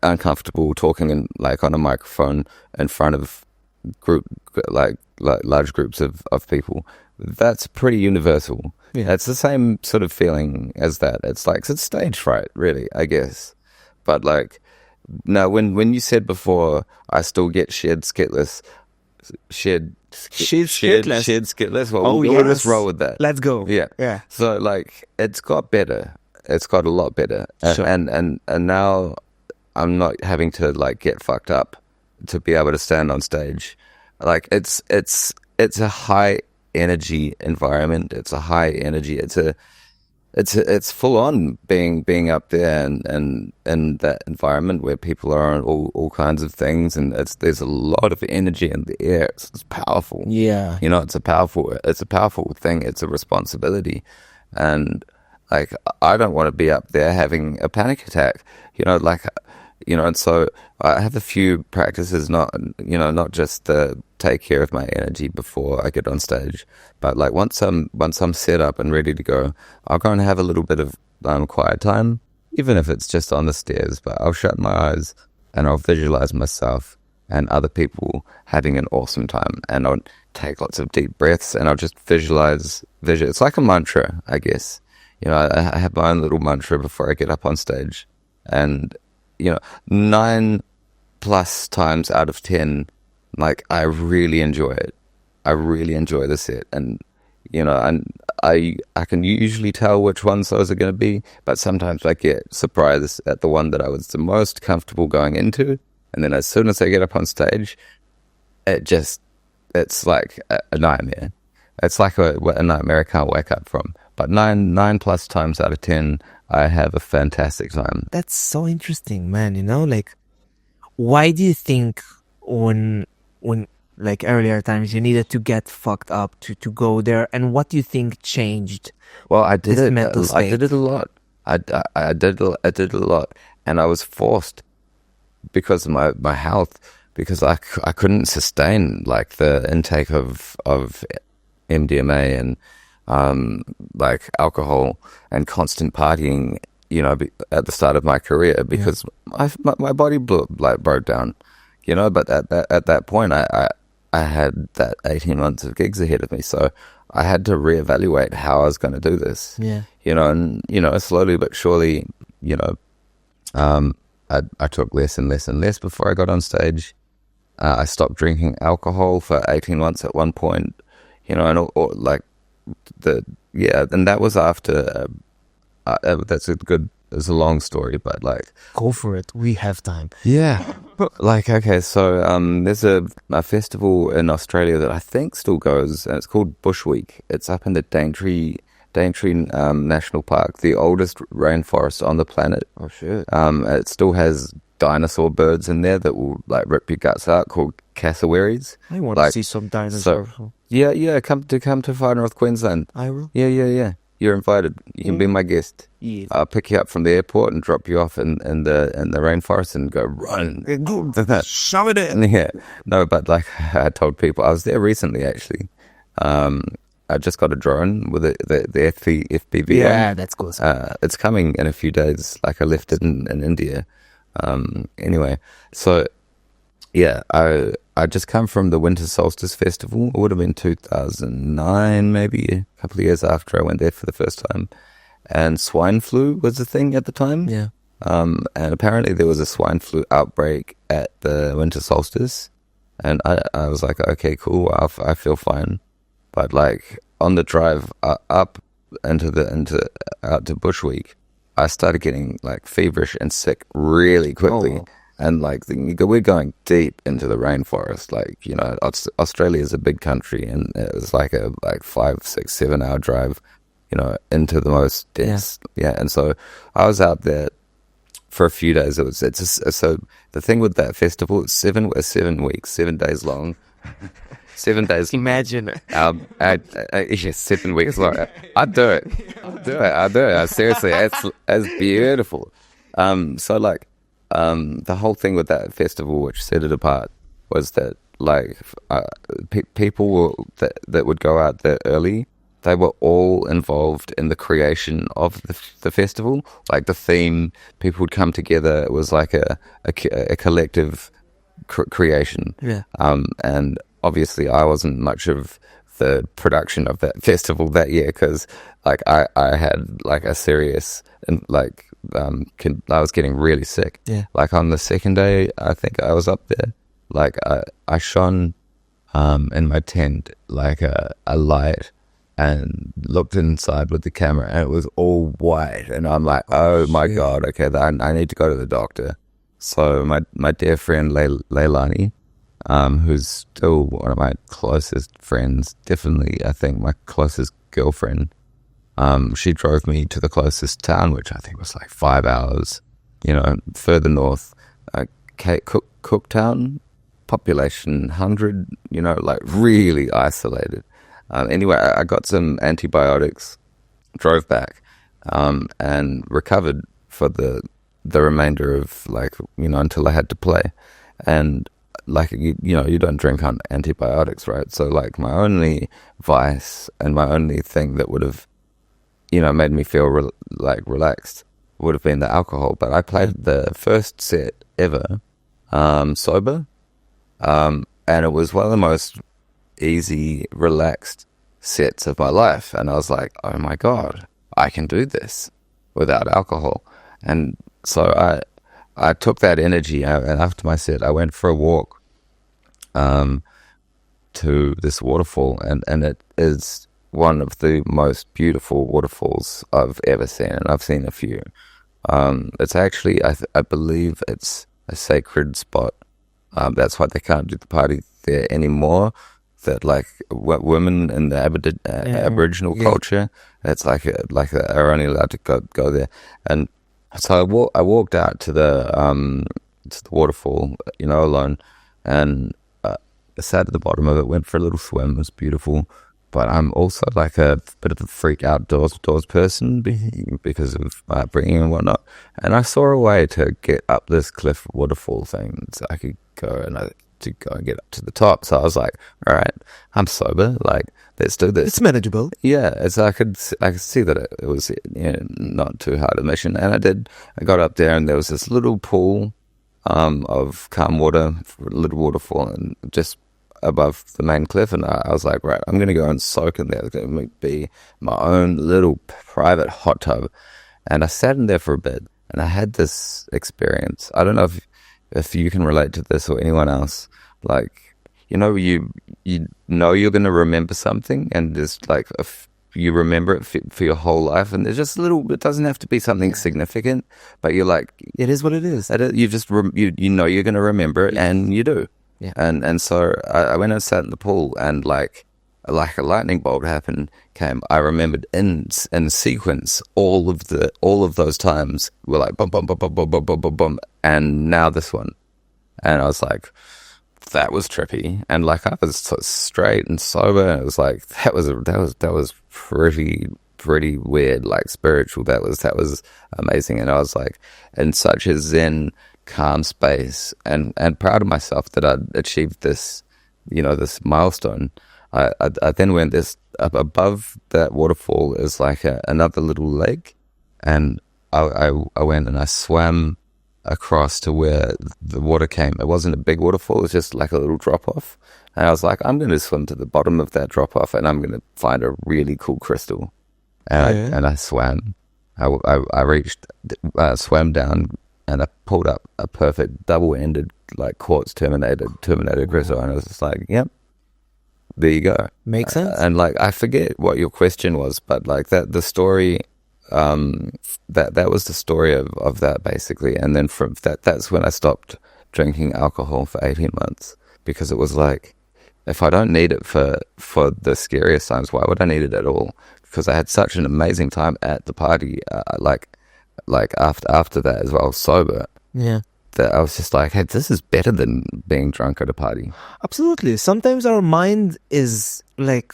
uncomfortable talking in like on a microphone in front of large groups of people. That's pretty universal. Yeah. It's the same sort of feeling as that. It's like, it's stage fright, really, I guess. But like, now when you said before, I still get shared skitless. Well, we'll just roll with that. Let's go. Yeah. So like, it's got better. It's got a lot better. Sure. And now I'm not having to like get fucked up to be able to stand on stage. Like it's a high energy environment. It's a high energy. It's full on being up there and in that environment where people are on all kinds of things, and there's a lot of energy in the air. It's powerful. Yeah. You know, it's a powerful thing. It's a responsibility, and like, I don't want to be up there having a panic attack. You know, like, you know, and so I have a few practices, not just to take care of my energy before I get on stage, but like once I'm set up and ready to go, I'll go and have a little bit of quiet time, even if it's just on the stairs. But I'll shut my eyes and I'll visualize myself and other people having an awesome time, and I'll take lots of deep breaths and I'll just visualize. It's like a mantra, I guess. You know, I have my own little mantra before I get up on stage, and you know, 9+ times out of 10, like, I really enjoy it. I really enjoy the set, and you know, and I can usually tell which ones those are going to be, but sometimes I get surprised at the one that I was the most comfortable going into, and then as soon as I get up on stage, it's like a nightmare. It's like a nightmare I can't wake up from. But 9+ times out of 10, I have a fantastic time. That's so interesting, man. You know, like, why do you think when like earlier times you needed to get fucked up to go there, and what do you think changed? Well, I did it. Mental state? I did it a lot. I did it a lot, and I was forced because of my health, because I couldn't sustain like the intake of MDMA and like alcohol and constant partying, you know, at the start of my career, because my body broke down, you know. But at that point, I had that 18 months of gigs ahead of me, so I had to reevaluate how I was going to do this. Yeah, you know, and you know, slowly but surely, you know, I took less and less and less before I got on stage. I stopped drinking alcohol for 18 months at one point, you know, and and that was after. It's a long story, but like, go for it. We have time. Yeah, like, okay, so there's a festival in Australia that I think still goes, and it's called Bush Week. It's up in the Daintree National Park, the oldest rainforest on the planet. Oh shit! It still has dinosaur birds in there that will like rip your guts out, called cassowaries. I want to see some dinosaurs. So, yeah, come to Far North Queensland. I will. Yeah. You're invited. You can be my guest. Yeah. I'll pick you up from the airport and drop you off in the rainforest and go run. Shove it in. Yeah. No, but like, I told people, I was there recently actually. I just got a drone with the FPV. Yeah, that's cool. It's coming in a few days. Like, I left it in India. Anyway, so yeah, I just come from the Winter Solstice Festival. It would have been 2009, maybe a couple of years after I went there for the first time. And swine flu was the thing at the time. Yeah. And apparently there was a swine flu outbreak at the Winter Solstice. And I was like, okay, cool, I feel fine. But like, on the drive up out to Bush Week, I started getting like feverish and sick really quickly. Oh. And like we're going deep into the rainforest. Like, you know, Australia is a big country, and it was like a 5, 6, 7 hour drive, you know, into the most dense. Yeah. And so I was out there for a few days. So the thing with that festival, it's 7 weeks, 7 days long. 7 days. Imagine. Yeah, 7 weeks long. I'd do it. Seriously, it's beautiful. So like, the whole thing with that festival, which set it apart, was that like people that would go out there early, they were all involved in the creation of the festival. Like the theme, people would come together. It was like a collective creation. Yeah. And obviously I wasn't much of the production of that festival that year, because like I had like a serious and like I was getting really sick. Yeah. Like on the second day, I think I was up there. Like I shone in my tent like a light, and looked inside with the camera, and it was all white. And I'm like, oh my God, okay, I need to go to the doctor. So my dear friend Leilani, who's still one of my closest friends, definitely I think my closest girlfriend, she drove me to the closest town, which I think was like 5 hours, you know, further north, Cooktown, population 100, you know, like really isolated. Anyway, I got some antibiotics, drove back, and recovered for the remainder of, like, you know, until I had to play. And like, you know, you don't drink on antibiotics, right? So like my only vice and my only thing that would have, you know, made me feel relaxed would have been the alcohol. But I played the first set ever sober, and it was one of the most easy, relaxed sets of my life. And I was like, oh my God, I can do this without alcohol. And so I took that energy out, and after my set, I went for a walk to this waterfall, and it is one of the most beautiful waterfalls I've ever seen, and I've seen a few. It's actually, I believe it's a sacred spot. That's why they can't do the party there anymore. That like women in the Aboriginal culture, it's like are only allowed to go there. And so I walked out to the waterfall, you know, alone, and sat at the bottom of it, went for a little swim. It was beautiful. But I'm also like a bit of a freak outdoors person because of my upbringing and whatnot. And I saw a way to get up this cliff waterfall thing, so I could go and get up to the top. So I was like, all right, I'm sober. Like, let's do this. It's manageable. Yeah, I could see that it was, you know, not too hard a mission, and I did. I got up there, and there was this little pool of calm water, a little waterfall, and just above the main cliff. And I was like, right, I'm going to go and soak in there. It's going to be my own little private hot tub. And I sat in there for a bit, and I had this experience. I don't know if you can relate to this or anyone else. Like, you know, you know you're going to remember something, and just like if you remember it for your whole life, and there's just a little. It doesn't have to be something significant, but you're like, it is what it is. You just you know you're going to remember it, and you do. Yeah. And so I went and sat in the pool, and like a lightning bolt came. I remembered in sequence all of those times were like bum bum bum bum bum bum bum bum bum, and now this one, and I was like, that was trippy. And like I was so straight and sober, and it was like that was pretty weird, like spiritual. That was amazing. And I was like in such a zen, calm space, and proud of myself that I'd achieved this, you know, this milestone. I then went this up above that waterfall is like another little lake, and I went and I swam across to where the water came. It wasn't a big waterfall, it was just like a little drop off, and I was like, I'm going to swim to the bottom of that drop off, and I'm going to find a really cool crystal. And I swam. I reached, swam down, and I pulled up a perfect double-ended like quartz terminated crystal, and I was just like, yep, there you go. Makes sense. And like I forget what your question was, but like that the story that was the story of that basically. And then from that's when I stopped drinking alcohol for 18 months, because it was like, if I don't need it for the scariest times, why would I need it at all? Because I had such an amazing time at the party, like after that as well, sober. Yeah. That I was just like, hey, this is better than being drunk at a party. Absolutely. Sometimes our mind is like,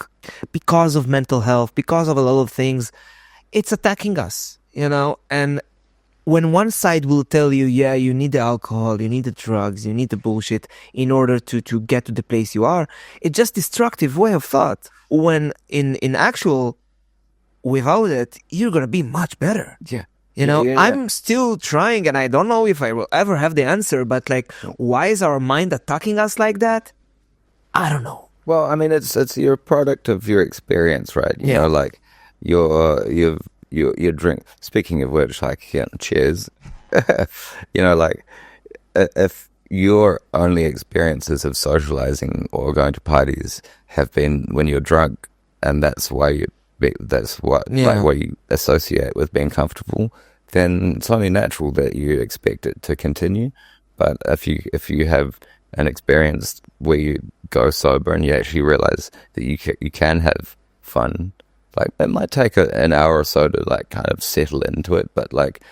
because of mental health, because of a lot of things, it's attacking us, you know? And when one side will tell you, yeah, you need the alcohol, you need the drugs, you need the bullshit in order to get to the place you are, it's just destructive way of thought. When in actual, without it, you're going to be much better. Yeah. You know, Yeah. I'm still trying, and I don't know if I will ever have the answer, but like, why is our mind attacking us like that? I don't know. Well, I mean, it's you're a product of your experience, right? You Yeah. know, like your drink. Speaking of which, like, yeah, cheers. You know, like, if your only experiences of socializing or going to parties have been when you're drunk, and that's why that's what like what you associate with being comfortable, then it's only natural that you expect it to continue. But if you have an experience where you go sober and you actually realize that you can have fun, like, it might take an hour or so to like kind of settle into it, but like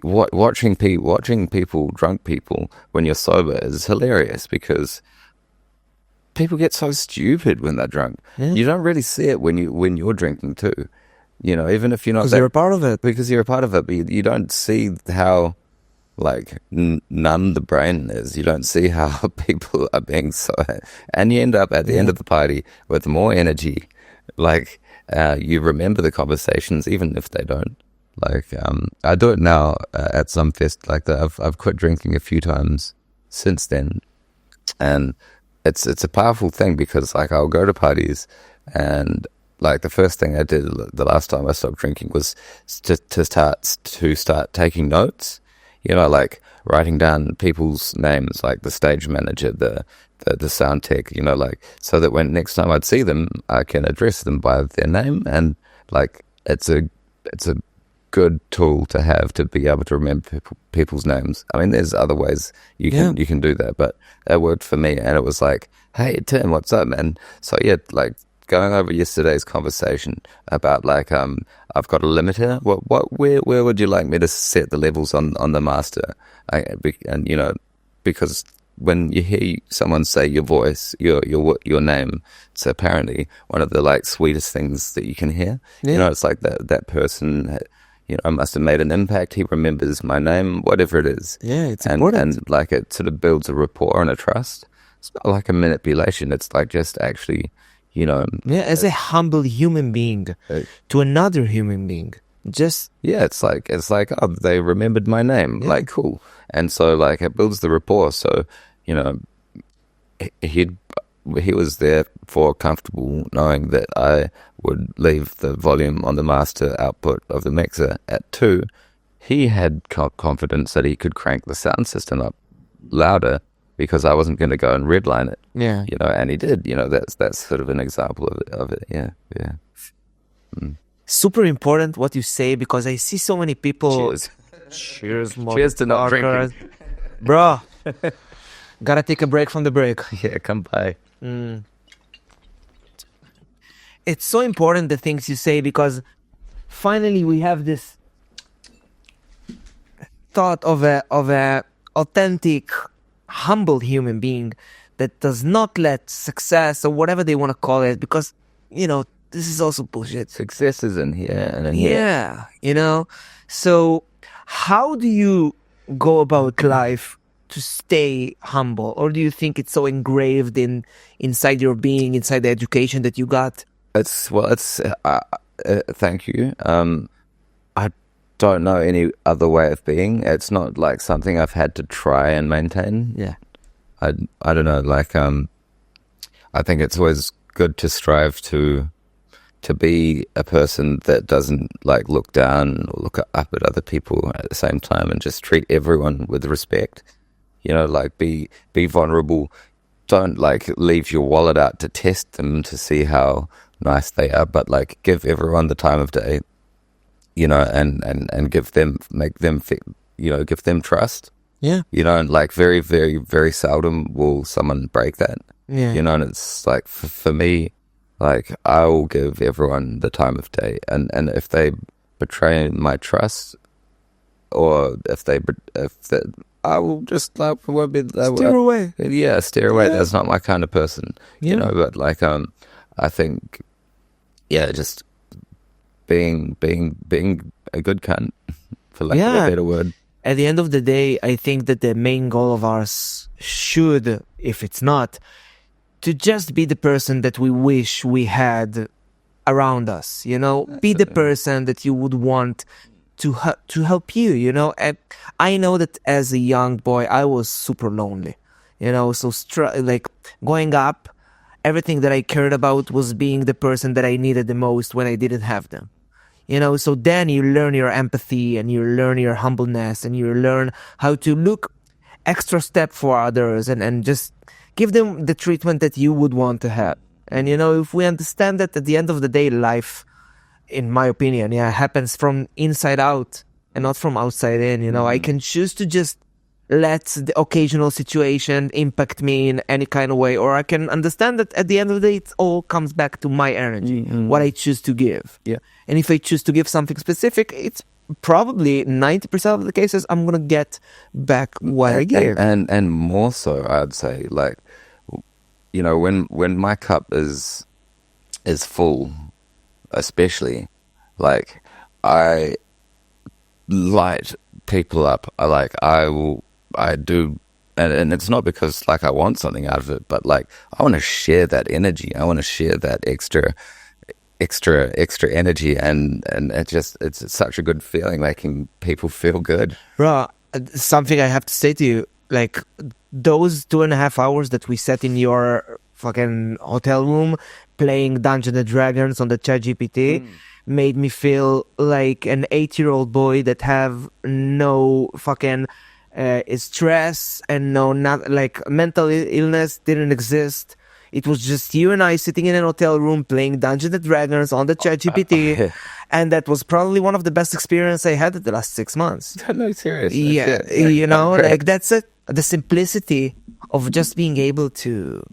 watching people, drunk people, when you're sober is hilarious, because people get so stupid when they're drunk. Yeah. You don't really see it when you're drinking too. You know, even if you're not, Because you're a part of it. because you're a part of it, but you don't see how like numb the brain is. You don't see how people are being so, and you end up at the end of the party with more energy. Like, you remember the conversations even if they don't. Like, I do it now at some fest like that. I've quit drinking a few times since then, and it's a powerful thing, because like I'll go to parties, and like the first thing I did the last time I stopped drinking was to start taking notes. You know, like writing down people's names, like the stage manager, the sound tech. You know, like, so that when next time I'd see them, I can address them by their name, and like it's a good tool to have, to be able to remember people's names. I mean, there's other ways you can do that, but it worked for me. And it was like, hey Tim, what's up, man? So yeah, like going over yesterday's conversation about like, I've got a limiter. Where would you like me to set the levels on the master? And you know, because when you hear someone say your voice, your name, it's apparently one of the like sweetest things that you can hear. Yeah. You know, it's like that person, you know, must have made an impact. He remembers my name, whatever it is. Yeah, it's important. And like it sort of builds a rapport and a trust. It's not like a manipulation. It's like just actually, you know. Yeah, as a humble human being to another human being. Just yeah, it's like oh, they remembered my name. Yeah. Like, cool. And so like it builds the rapport. So, you know, he was there for comfortable, knowing that I would leave the volume on the master output of the mixer at 2. He had confidence that he could crank the sound system up louder, because I wasn't going to go and redline it. yeah. You know, and he did. You know, that's sort of an example of it. Yeah. Super important what you say, because I see so many people. Cheers. Cheers, Cheers to not motherfuckers. drinking. Bro, gotta take a break from the break. Yeah, come by. It's so important, the things you say, because finally we have this thought of a authentic, humble human being that does not let success or whatever they want to call it, because, you know, this is also bullshit. Success is in here and in here. Yeah, you know. So how do you go about life to stay humble, or do you think it's so engraved inside your being, inside the education that you got? It's thank you. I don't know any other way of being. It's not like something I've had to try and maintain. Yeah. I don't know. Like I think it's always good to strive to be a person that doesn't like look down or look up at other people at the same time, and just treat everyone with respect. You know, like be vulnerable. Don't like leave your wallet out to test them to see how nice they are, but like give everyone the time of day. and make them give them trust. Yeah. And like very, very, very seldom will someone break that. Yeah. And it's like for me, like I will give everyone the time of day, and if they betray my trust, or if I will just like won't be Steer away. Yeah, steer away. Yeah. That's not my kind of person, Yeah. But like I think, just being a good cunt, for lack of a better word. At the end of the day, I think that the main goal of ours should, if it's not, to just be the person that we wish we had around us, be the person that you would want to help you, And I know that as a young boy, I was super lonely, so like going up, everything that I cared about was being the person that I needed the most when I didn't have them. So then you learn your empathy, and you learn your humbleness, and you learn how to look extra step for others, and just give them the treatment that you would want to have. And, if we understand that at the end of the day, life, in my opinion, happens from inside out and not from outside in. I can choose to just let the occasional situation impact me in any kind of way, or I can understand that at the end of the day, it all comes back to my energy, what I choose to give. Yeah. And if I choose to give something specific, it's probably 90% of the cases I'm going to get back what I gave. And more so, I'd say, like, when my cup is full, especially, like, I light people up. I do, and it's not because like I want something out of it, but like I want to share that energy. I want to share that extra energy, and it's such a good feeling, making people feel good. Bro, something I have to say to you, like those 2.5 hours that we sat in your fucking hotel room playing Dungeons and Dragons on the ChatGPT made me feel like an 8-year-old boy that have no fucking stress and not like mental illness didn't exist. It was just you and I sitting in an hotel room playing Dungeons and Dragons on the ChatGPT, and that was probably one of the best experiences I had in the last 6 months. No, serious. Yeah, like that's it. The simplicity of just being able to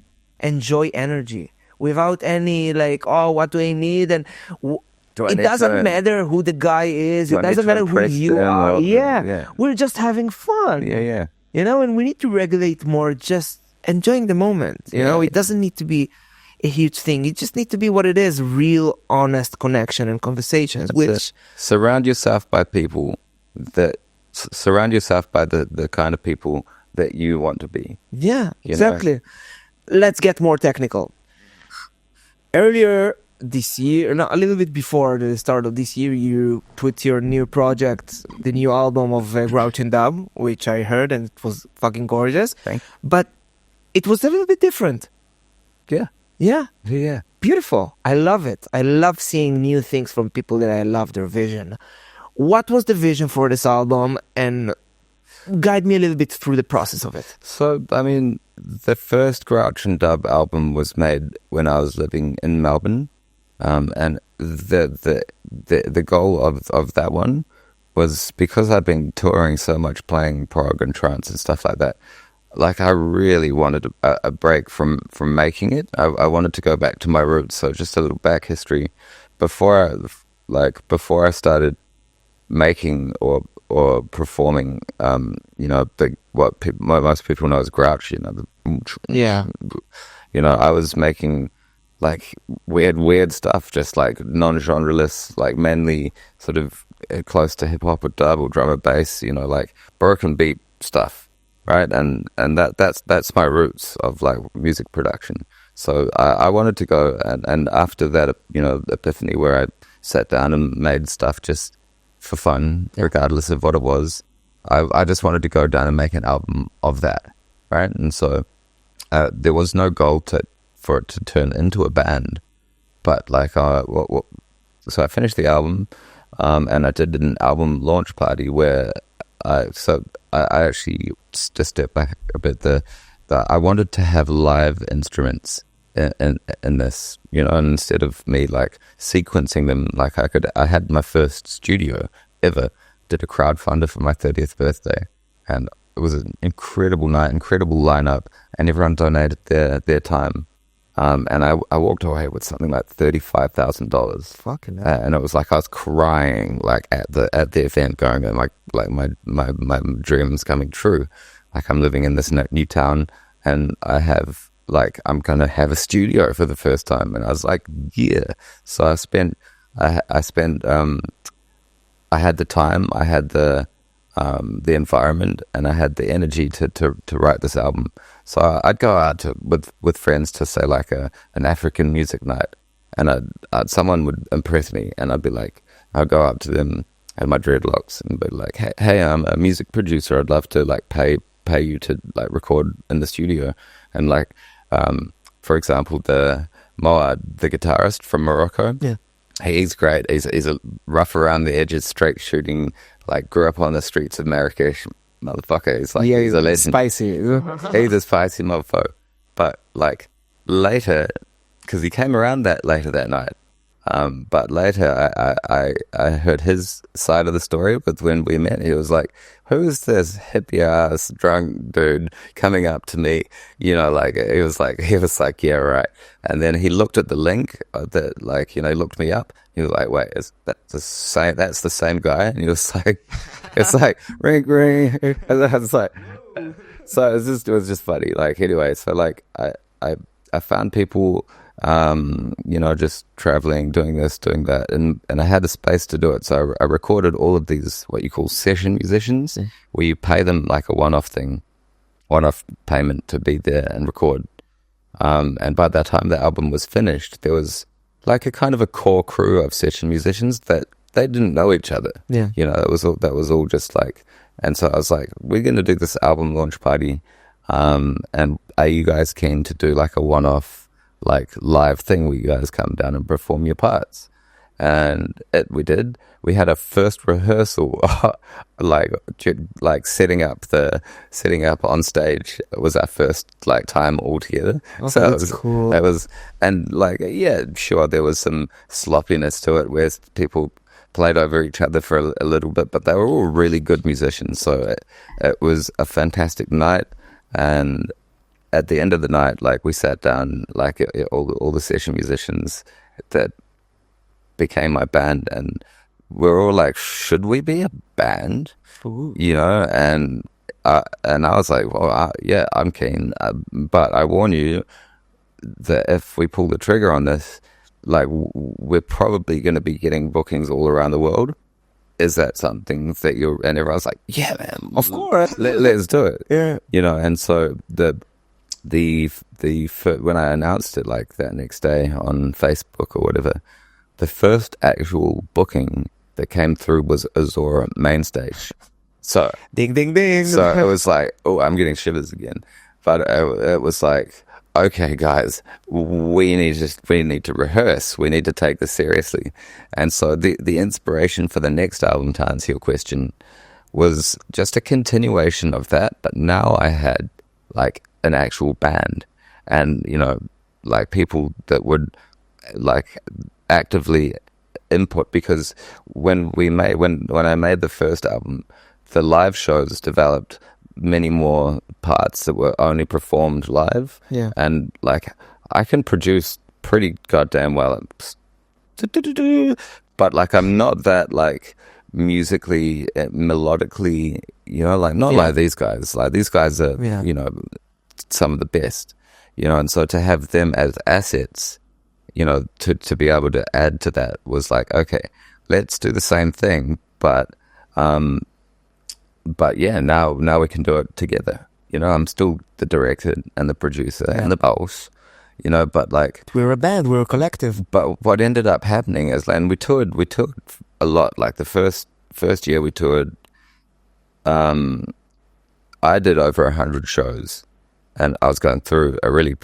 enjoy energy without any like, oh, what do I need? And it doesn't matter who the guy is. It doesn't matter who you are. Yeah, we're just having fun. Yeah. And we need to regulate more just enjoying the moment. It doesn't need to be a huge thing. It just needs to be what it is: real, honest connection and conversations. Surround yourself by people surround yourself by the kind of people that you want to be. Yeah, exactly. Let's get more technical. Earlier this year, a little bit before the start of this year, you put your new project, the new album of Grouch and Dub, which I heard, and it was fucking gorgeous. Thanks. But it was a little bit different. Yeah. Yeah. Beautiful. I love it. I love seeing new things from people that I love their vision. What was the vision for this album? And guide me a little bit through the process of it. So, I mean, the first Grouch and Dub album was made when I was living in Melbourne. And the goal of that one was, because I've been touring so much, playing prog and trance and stuff like that, like I really wanted a break from making it. I wanted to go back to my roots. So just a little back history. Before I started making or performing, what most people know as Grouch, I was making like weird stuff, just like non-genreless, like mainly sort of close to hip hop or dub or drum and bass, like broken beat stuff, right? And that's my roots of like music production. So I wanted to go and after that, Epiphany, where I sat down and made stuff just for fun, regardless of what it was. I just wanted to go down and make an album of that, right? And so there was no goal for it to turn into a band, but like so I finished the album, and I did an album launch party where I actually, just step back a bit, I wanted to have live instruments in this, and instead of me like sequencing them, like I had my first studio ever, did a crowdfunder for my 30th birthday, and it was an incredible night, incredible lineup, and everyone donated their time. And I walked away with something like $35,000. Fucking hell. And it was like I was crying like at the event, going like my dream's coming true. Like I'm living in this new town, and I'm gonna have a studio for the first time. And I was like, yeah. So I had the time, I had the environment, and I had the energy to write this album. So I'd go out with friends to say like an African music night, and someone would impress me, and I'd go up to them and my dreadlocks and be like, hey, I'm a music producer. I'd love to like pay you to like record in the studio. And like, for example, the Moad, the guitarist from Morocco. Yeah. He's great. He's a rough around the edges, straight shooting, like grew up on the streets of Marrakesh motherfucker. He's a legend. Spicy. He's a spicy motherfucker. But like later, because he came around later that night. But later I heard his side of the story. But when we met, he was like, "Who's this hippie ass drunk dude coming up to me?" Like he was like, "Yeah, right." And then he looked at the link that, like, he looked me up. He was like, "Wait, is that the same? That's the same guy?" And he was like, "It's like ring ring." And I was like, so it was just funny. Like anyway, so like I found people. Just traveling, doing this, doing that, and I had the space to do it. So I recorded all of these, what you call session musicians, where you pay them like a one-off payment to be there and record. And by that time the album was finished, there was like a kind of a core crew of session musicians that they didn't know each other. Yeah. That was all just like, and so I was like, we're going to do this album launch party. And are you guys keen to do like a one-off like live thing where you guys come down and perform your parts? And we did. We had a first rehearsal, like setting up on stage. It was our first like time all together. Oh, so that's cool. That was, and like, yeah, sure, there was some sloppiness to it where people played over each other for a little bit, but they were all really good musicians. So it was a fantastic night. And at the end of the night, like we sat down, like all the session musicians that became my band, and we're all like, should we be a band? Ooh. And I was like, well, yeah, I'm keen, but I warn you that if we pull the trigger on this, like we're probably going to be getting bookings all around the world. Is that something that and everyone's like, yeah, man, of course, let's do it. Yeah. And so when I announced it like that next day on Facebook or whatever, the first actual booking that came through was Azora Mainstage. So ding ding ding. So it was like, oh, I'm getting shivers again. But it was like, okay, guys, we need to rehearse. We need to take this seriously. And so the inspiration for the next album, to answer your question, was just a continuation of that. But now I had like an actual band, and like people that would like actively input, because when I made the first album, the live shows developed many more parts that were only performed live. Yeah. And like I can produce pretty goddamn well, but like I'm not that like musically, melodically, like not like these guys. Like these guys are some of the best, and so to have them as assets, to be able to add to that was like, okay, let's do the same thing, but yeah, now we can do it together. I'm still the director and the producer and the boss, but like we're a band, we're a collective. But what ended up happening is, and we toured a lot. Like the first year we toured, I did over 100 shows. And I was going through a really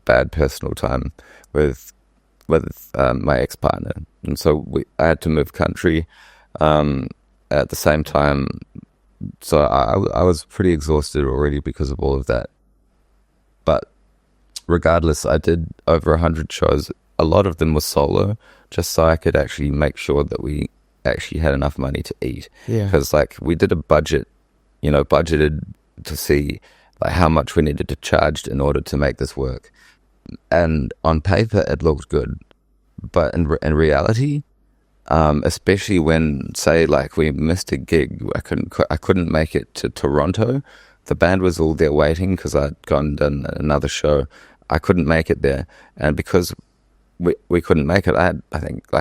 bad personal time with my ex-partner, and so I had to move country at the same time. So I was pretty exhausted already because of all of that. But regardless, I did over 100 shows. A lot of them were solo, just so I could actually make sure that we actually had enough money to eat. Yeah. Because like we did a budget, budgeted to see like how much we needed to charge in order to make this work. And on paper, it looked good, but in reality, especially when, say, like we missed a gig, I couldn't make it to Toronto. The band was all there waiting because I'd gone and done another show. I couldn't make it there, and because we couldn't make it, I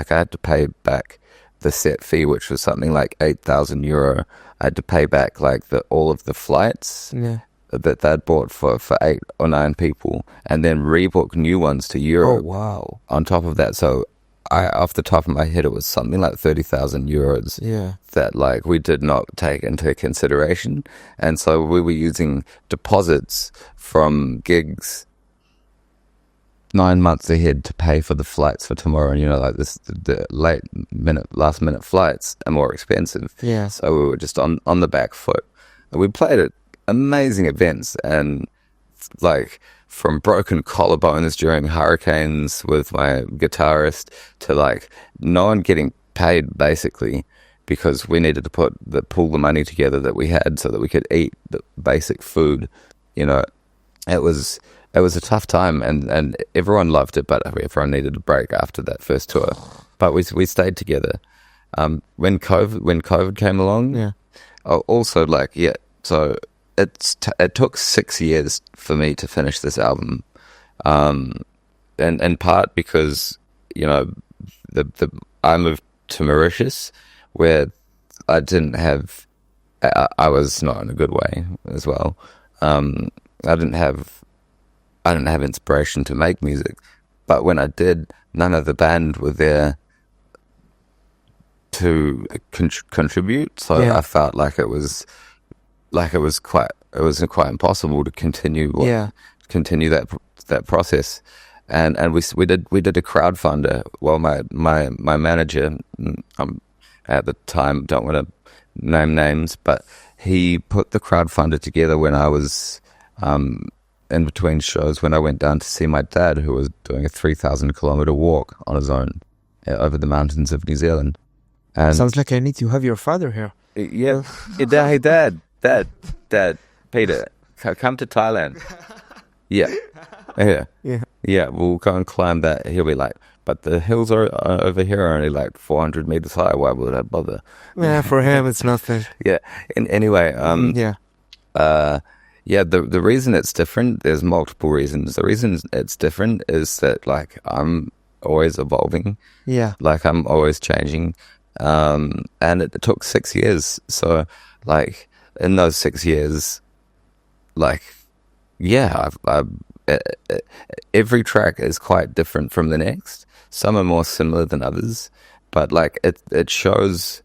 had to pay back the set fee, which was something like €8,000. I had to pay back like all of the flights that they'd bought for 8 or 9 people, and then rebook new ones to Europe. Oh, wow. On top of that, so off the top of my head, it was something like €30,000. Yeah. That like we did not take into consideration, and so we were using deposits from gigs 9 months ahead to pay for the flights for tomorrow. And like this, the last minute flights are more expensive. Yeah. So we were just on the back foot. We played at amazing events, and like from broken collarbones during hurricanes with my guitarist to like no one getting paid basically, because we needed to pull the money together that we had so that we could eat the basic food. It was a tough time, and everyone loved it, but everyone needed a break after that first tour. But we stayed together. When COVID came along, yeah. Also so it took 6 years for me to finish this album, and in part because I moved to Mauritius, where I didn't have. I was not in a good way as well. I didn't have inspiration to make music, but when I did, none of the band were there to contribute. So Yeah. I felt like it was quite impossible to continue that process. And we did a crowdfunder. Well, my manager, at the time, don't want to name names, but he put the crowdfunder together when I was in between shows, when I went down to see my dad, who was doing a 3,000-kilometer walk on his own over the mountains of New Zealand. And Sounds like I need to have your father here. yeah, hey, dad, Peter, come to Thailand. Yeah. Yeah, we'll go and climb that. He'll be like, but the hills are over here are only like 400 meters high. Why would I bother? Yeah, for him it's nothing. Yeah. And anyway, the reason it's different, there's multiple reasons. The reason it's different is that like I'm always evolving. Yeah. Like I'm always changing. And it took 6 years. So like in those 6 years, like, yeah, every track is quite different from the next. Some are more similar than others, but like it shows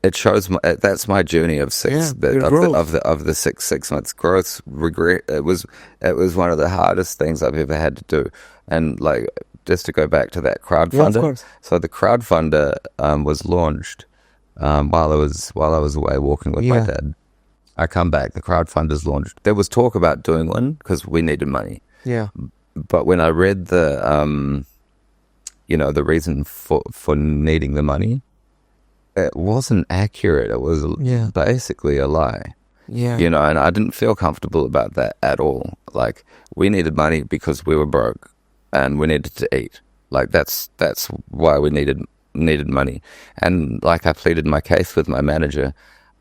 that's my journey of the 6 months growth, regret. It was one of the hardest things I've ever had to do. And like, just to go back to that crowdfunder. Of course. So the crowdfunder was launched while I was away walking with my dad. I come back, the crowdfunder's launched. There was talk about doing one because we needed money. Yeah. But when I read the the reason for needing the money, it wasn't accurate. It was basically a lie. Yeah. And I didn't feel comfortable about that at all. Like, we needed money because we were broke and we needed to eat. Like, that's why we needed money. And like, I pleaded my case with my manager.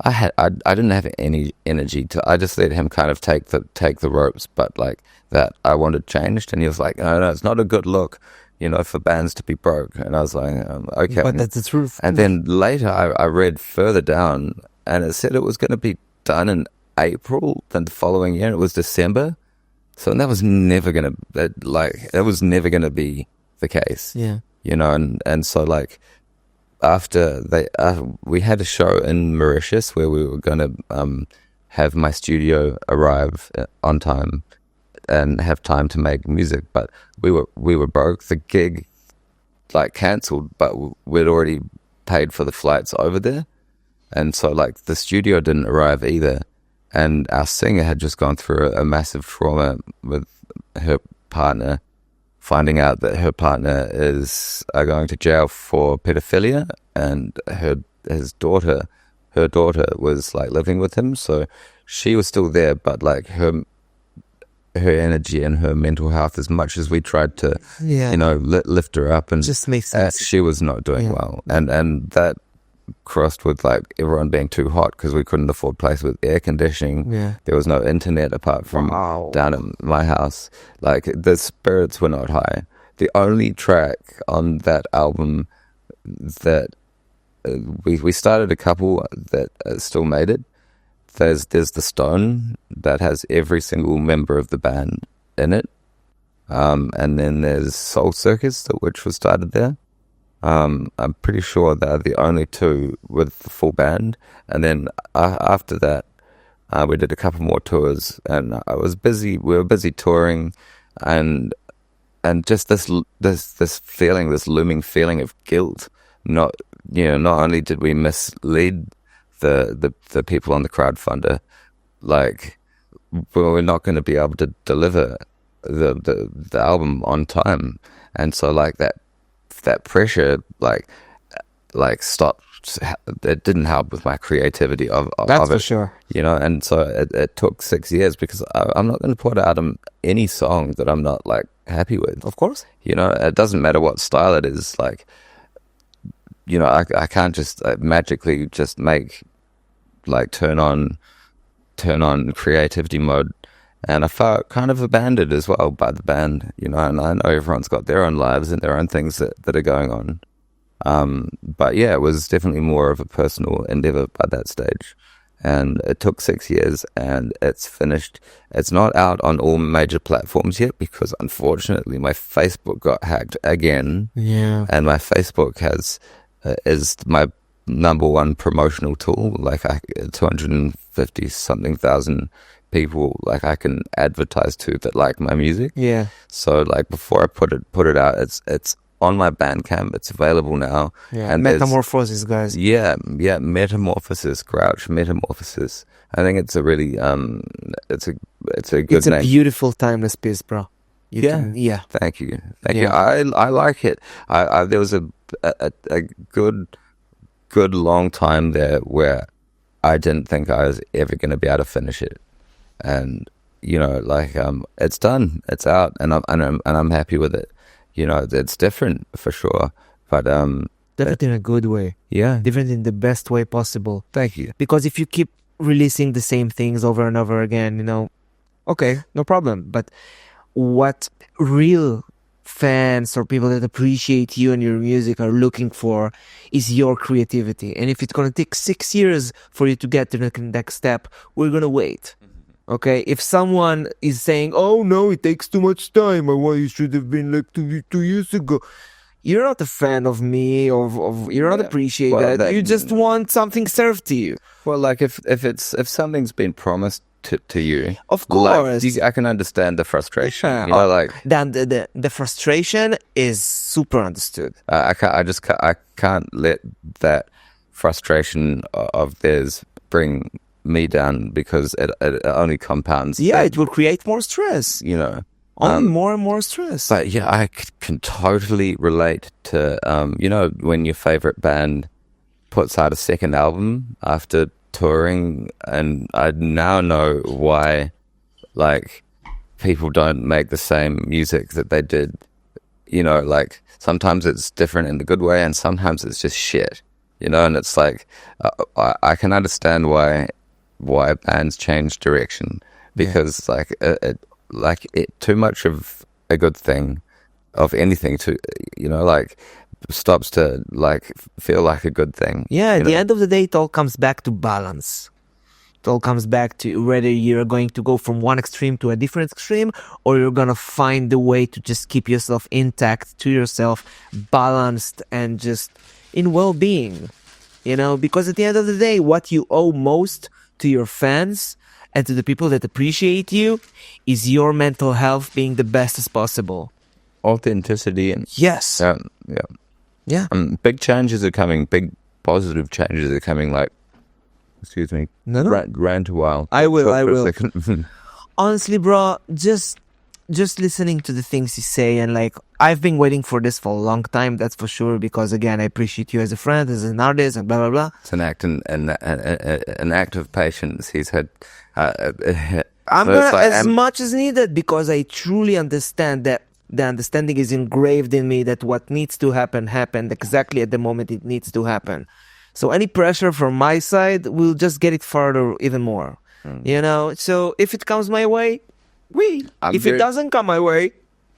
I didn't have any energy I just let him kind of take the ropes, but like that I wanted changed, and he was like, no, it's not a good look, for bands to be broke. And I was like, okay. But that's the truth. And then later I read further down, and it said it was going to be done in April, then the following year, and it was December. So that was never going to be the case. Yeah. And so like, after we had a show in Mauritius where we were going to have my studio arrive on time and have time to make music, but we were broke. The gig like cancelled, but we'd already paid for the flights over there, and so like the studio didn't arrive either. And our singer had just gone through a massive trauma with her partner, finding out that her partner is going to jail for pedophilia, and her daughter was like living with him, so she was still there, but like her energy and her mental health, as much as we tried to lift her up, and just makes sense. She was not doing well, and that crossed with like everyone being too hot because we couldn't afford place with air conditioning. There was no internet apart from down at my house. Like the spirits were not high. The only track on that album that we started a couple that still made it. There's the Stone that has every single member of the band in it, and then there's Soul Circus, which was started there. I'm pretty sure they're the only two with the full band. And then after that, we did a couple more tours, and I was busy. We were busy touring, and just this feeling, this looming feeling of guilt. Not only did we mislead the people on the crowdfunder, like we're not going to be able to deliver the album on time, and so like that pressure like stopped. It didn't help with my creativity of That's of for it, sure. and so it took 6 years, because I'm not going to put out any song that I'm not like happy with. Of course. It doesn't matter what style it is. Like, I can't just magically just make like turn on creativity mode. And I felt kind of abandoned as well by the band, and I know everyone's got their own lives and their own things that are going on. But yeah, it was definitely more of a personal endeavor by that stage. And it took 6 years, and it's finished. It's not out on all major platforms yet, because unfortunately my Facebook got hacked again. Yeah. And my Facebook is my number one promotional tool. Like 250 something thousand people like I can advertise to that like my music. Yeah. So like before I put it out, it's on my Bandcamp. It's available now. Yeah. And Metamorphosis, guys. Yeah, Metamorphosis, Grouch Metamorphosis. I think it's a really it's a good It's a name. beautiful timeless piece, bro. Yeah. Thank you. I like it. I there was a good long time there where I didn't think I was ever going to be able to finish it, and it's done, it's out, and I'm happy with it. It's different for sure, but Different in a good way. yeah. Different in the best way possible. Thank you. Because if you keep releasing the same things over and over again, okay, no problem. But what real fans or people that appreciate you and your music are looking for is your creativity. And if it's going to take 6 years for you to get to the next step, we're going to wait. Okay? If someone is saying, oh no, it takes too much time, or well, you should have been like 2 years ago. You're not a fan of me, you're not appreciate that. You just want something served to you. Well, like if something's been promised to you, Of course. like, I can understand the frustration. Yeah. Then the frustration is super understood. I can't let that frustration of theirs bring me down, because it only compounds. Yeah, it will create more stress. Only more and more stress. But yeah, I can totally relate to when your favorite band puts out a second album after touring, and I now know why like people don't make the same music that they did. Like sometimes it's different in the good way, and sometimes it's just shit. And it's like I can understand why bands change direction, because too much of a good thing, of anything, to stops to like feel like a good thing. Yeah, at the end of the day, it all comes back to balance. It all comes back to whether you're going to go from one extreme to a different extreme, or you're going to find the way to just keep yourself intact, to yourself, balanced, and just in well-being. Because at the end of the day, what you owe most to your fans and to the people that appreciate you is your mental health being the best as possible. Authenticity and Yes. yeah. Big changes are coming. Big positive changes are coming. Like, excuse me. No. Rant a while. I will. Talk for a second. Honestly, bro, just just listening to the things you say, and like I've been waiting for this for a long time, that's for sure, because again I appreciate you as a friend, as an artist, and blah blah blah. It's an act and an act of patience. He's had. I'm so it's gonna like, as much as needed, because I truly understand that the understanding is engraved in me that what needs to happen happened exactly at the moment it needs to happen. So any pressure from my side will just get it further even more. You know. So if it comes my way, if it doesn't come my way,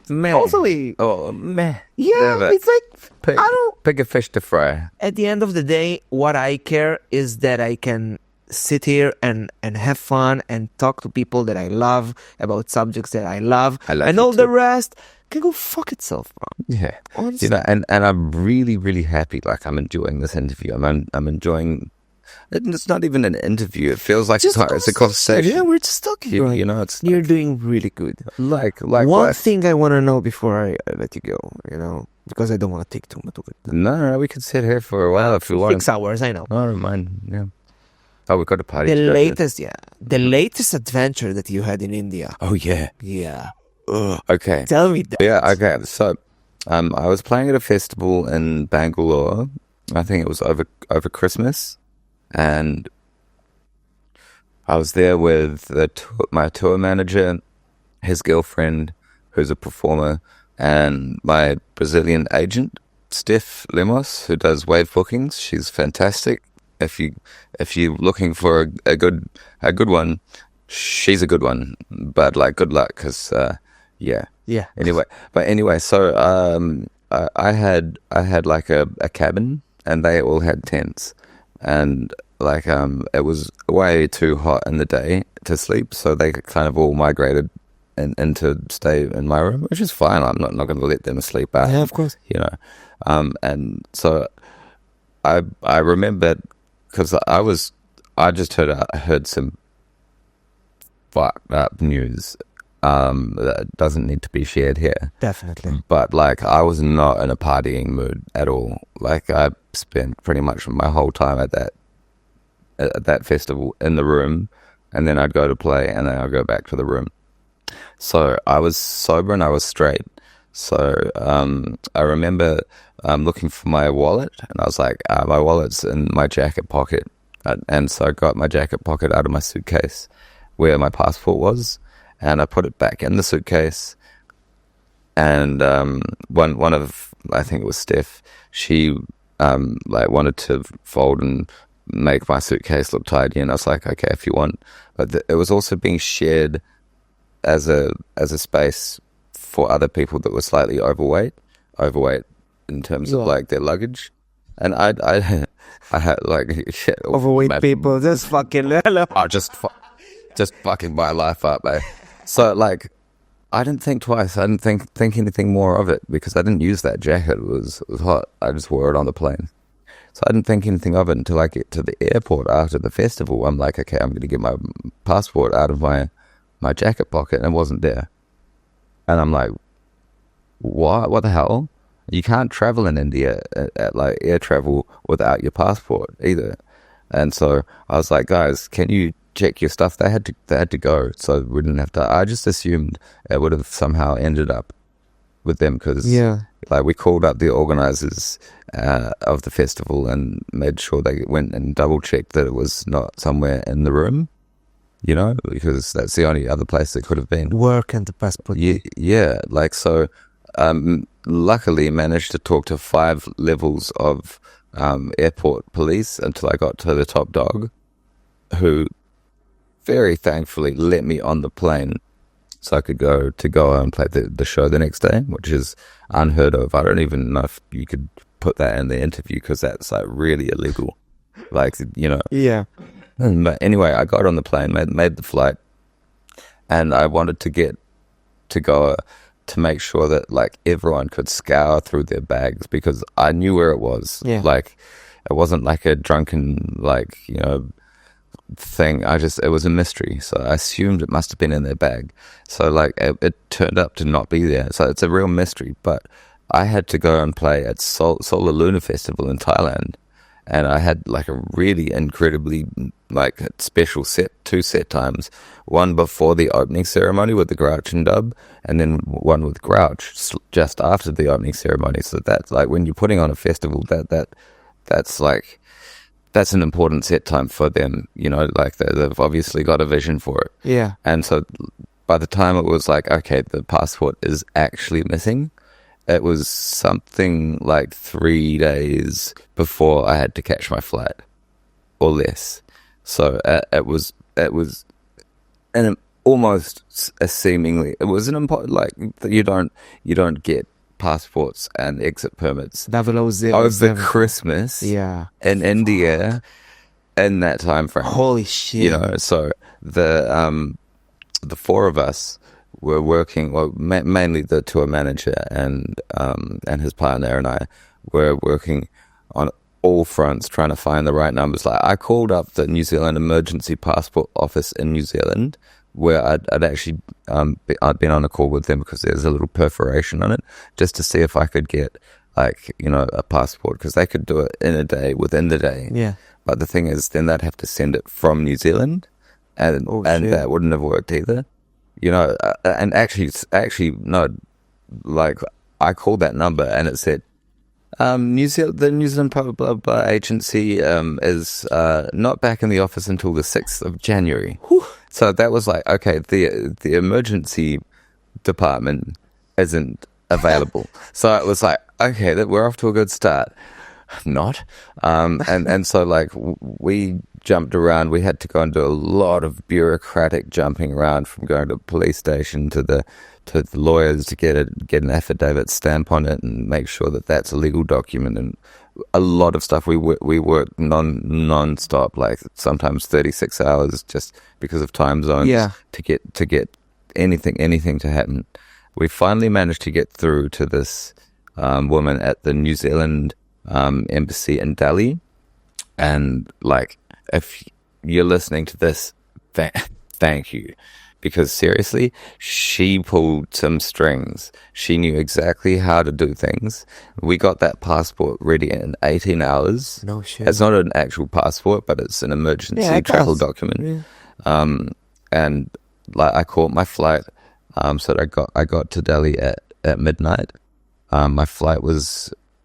meh. totally. Oh, meh. Yeah, Never. it's like I don't. Pick a fish to fry. At the end of the day, what I care is that I can sit here and have fun and talk to people that I love about subjects that I love, and all the rest can go fuck itself, bro. Yeah, honestly. you know, and I'm really, really happy. Like I'm enjoying this interview. I'm enjoying. It's not even an interview. It feels like it's a conversation. Yeah, we're just talking. You know, you're doing really good. Like one what? thing I want to know before I let you go, you know, because I don't want to take too much of it. No, we could sit here for a while if you want. 6 hours, I know. I don't mind. Yeah. Oh, we got a party. The latest adventure that you had in India. Oh yeah. Yeah. Okay. Tell me that. Yeah. Okay. So, I was playing at a festival in Bangalore. I think it was over Christmas, and I was there with my tour manager, his girlfriend, who's a performer, and my Brazilian agent, Steph Lemos, who does wave bookings. She's fantastic. If you're looking for a good one, she's a good one. But like, good luck, because yeah. Anyway, so I had like a cabin, and they all had tents, and like it was way too hot in the day to sleep, so they kind of all migrated and to stay in my room, which is fine. I'm not going to let them sleep out. Yeah, of course. You know, and so I remember, because I just heard some fucked up news that doesn't need to be shared here. Definitely. But like, I was not in a partying mood at all. Like, I spent pretty much my whole time at that festival in the room, and then I'd go to play, and then I'd go back to the room. So I was sober and I was straight. So I remember looking for my wallet, and I was like, my wallet's in my jacket pocket. And so I got my jacket pocket out of my suitcase where my passport was, and I put it back in the suitcase. And one of, I think it was Steph, she like wanted to fold and make my suitcase look tidy, and I was like, okay, if you want. But it was also being shared as a space for other people that were slightly overweight in terms of like their luggage. And I had like shit, overweight people just fucking just fucking my life up, mate. So like, I didn't think twice. I didn't think anything more of it, because I didn't use that jacket. It was hot. I just wore it on the plane. So I didn't think anything of it until I get to the airport after the festival. I'm like, okay, I'm going to get my passport out of my jacket pocket, and it wasn't there. And I'm like, what the hell? You can't travel in India at like air travel without your passport either. And so I was like, guys, can you check your stuff? They had to go, so we didn't have to. I just assumed it would have somehow ended up with them, because like, we called up the organizers of the festival and made sure they went and double checked that it was not somewhere in the room, you know, because that's the only other place it could have been. Work and the passport. Yeah, like, so luckily managed to talk to 5 levels of airport police until I got to the top dog, who very thankfully let me on the plane so I could go and play the show the next day, which is unheard of. I don't even know if you could put that in the interview, because that's like really illegal, like, you know. Yeah. But anyway, I got on the plane, made the flight, and I wanted to go to make sure that like everyone could scour through their bags, because I knew where it was. Yeah. Like, it wasn't like a drunken, like, you know, thing. It was a mystery, so I assumed it must have been in their bag. So like, it turned up to not be there, so it's a real mystery. But I had to go and play at Solar Lunar Festival in Thailand, and I had like a really incredibly like special two set times. One before the opening ceremony with the Grouch and Dub, and then one with Grouch just after the opening ceremony. So that's like when you're putting on a festival, that's like that's an important set time for them. You know, like they've obviously got a vision for it. Yeah. And so by the time it was like, okay, the passport is actually missing, it was something like 3 days before I had to catch my flight, or less. So it was an almost a seemingly, it was an important, like you don't get passports and exit permits 007. over Christmas Yeah. in India in that time frame. Holy shit. You know, so the four of us were working, well, mainly the tour manager and his partner and I were working on all fronts trying to find the right numbers. Like I called up the New Zealand Emergency Passport Office in New Zealand, where I'd actually I'd been on a call with them because there's a little perforation on it, just to see if I could get like, you know, a passport, because they could do it in a day, within the day. Yeah. But the thing is, then they'd have to send it from New Zealand, and that wouldn't have worked either. You know, and actually no, like I called that number and it said, the New Zealand blah, blah, blah agency is not back in the office until the 6th of January. Whew. So that was like, okay, the emergency department isn't available. So it was like, okay, that we're off to a good start. Not. And so like we jumped around. We had to go and do a lot of bureaucratic jumping around, from going to the police station to the lawyers to get an affidavit stamp on it and make sure that that's a legal document, and a lot of stuff. We worked non-stop, like sometimes 36 hours just because of time zones. Yeah. To get anything to happen. We finally managed to get through to this woman at the New Zealand embassy in Delhi, and like, if you're listening to this, thank you, because seriously, she pulled some strings. She knew exactly how to do things. We got that passport ready in 18 hours. No shit. It's not an actual passport, but it's an emergency travel document. Yeah. And like I caught my flight, so I got to Delhi at midnight. My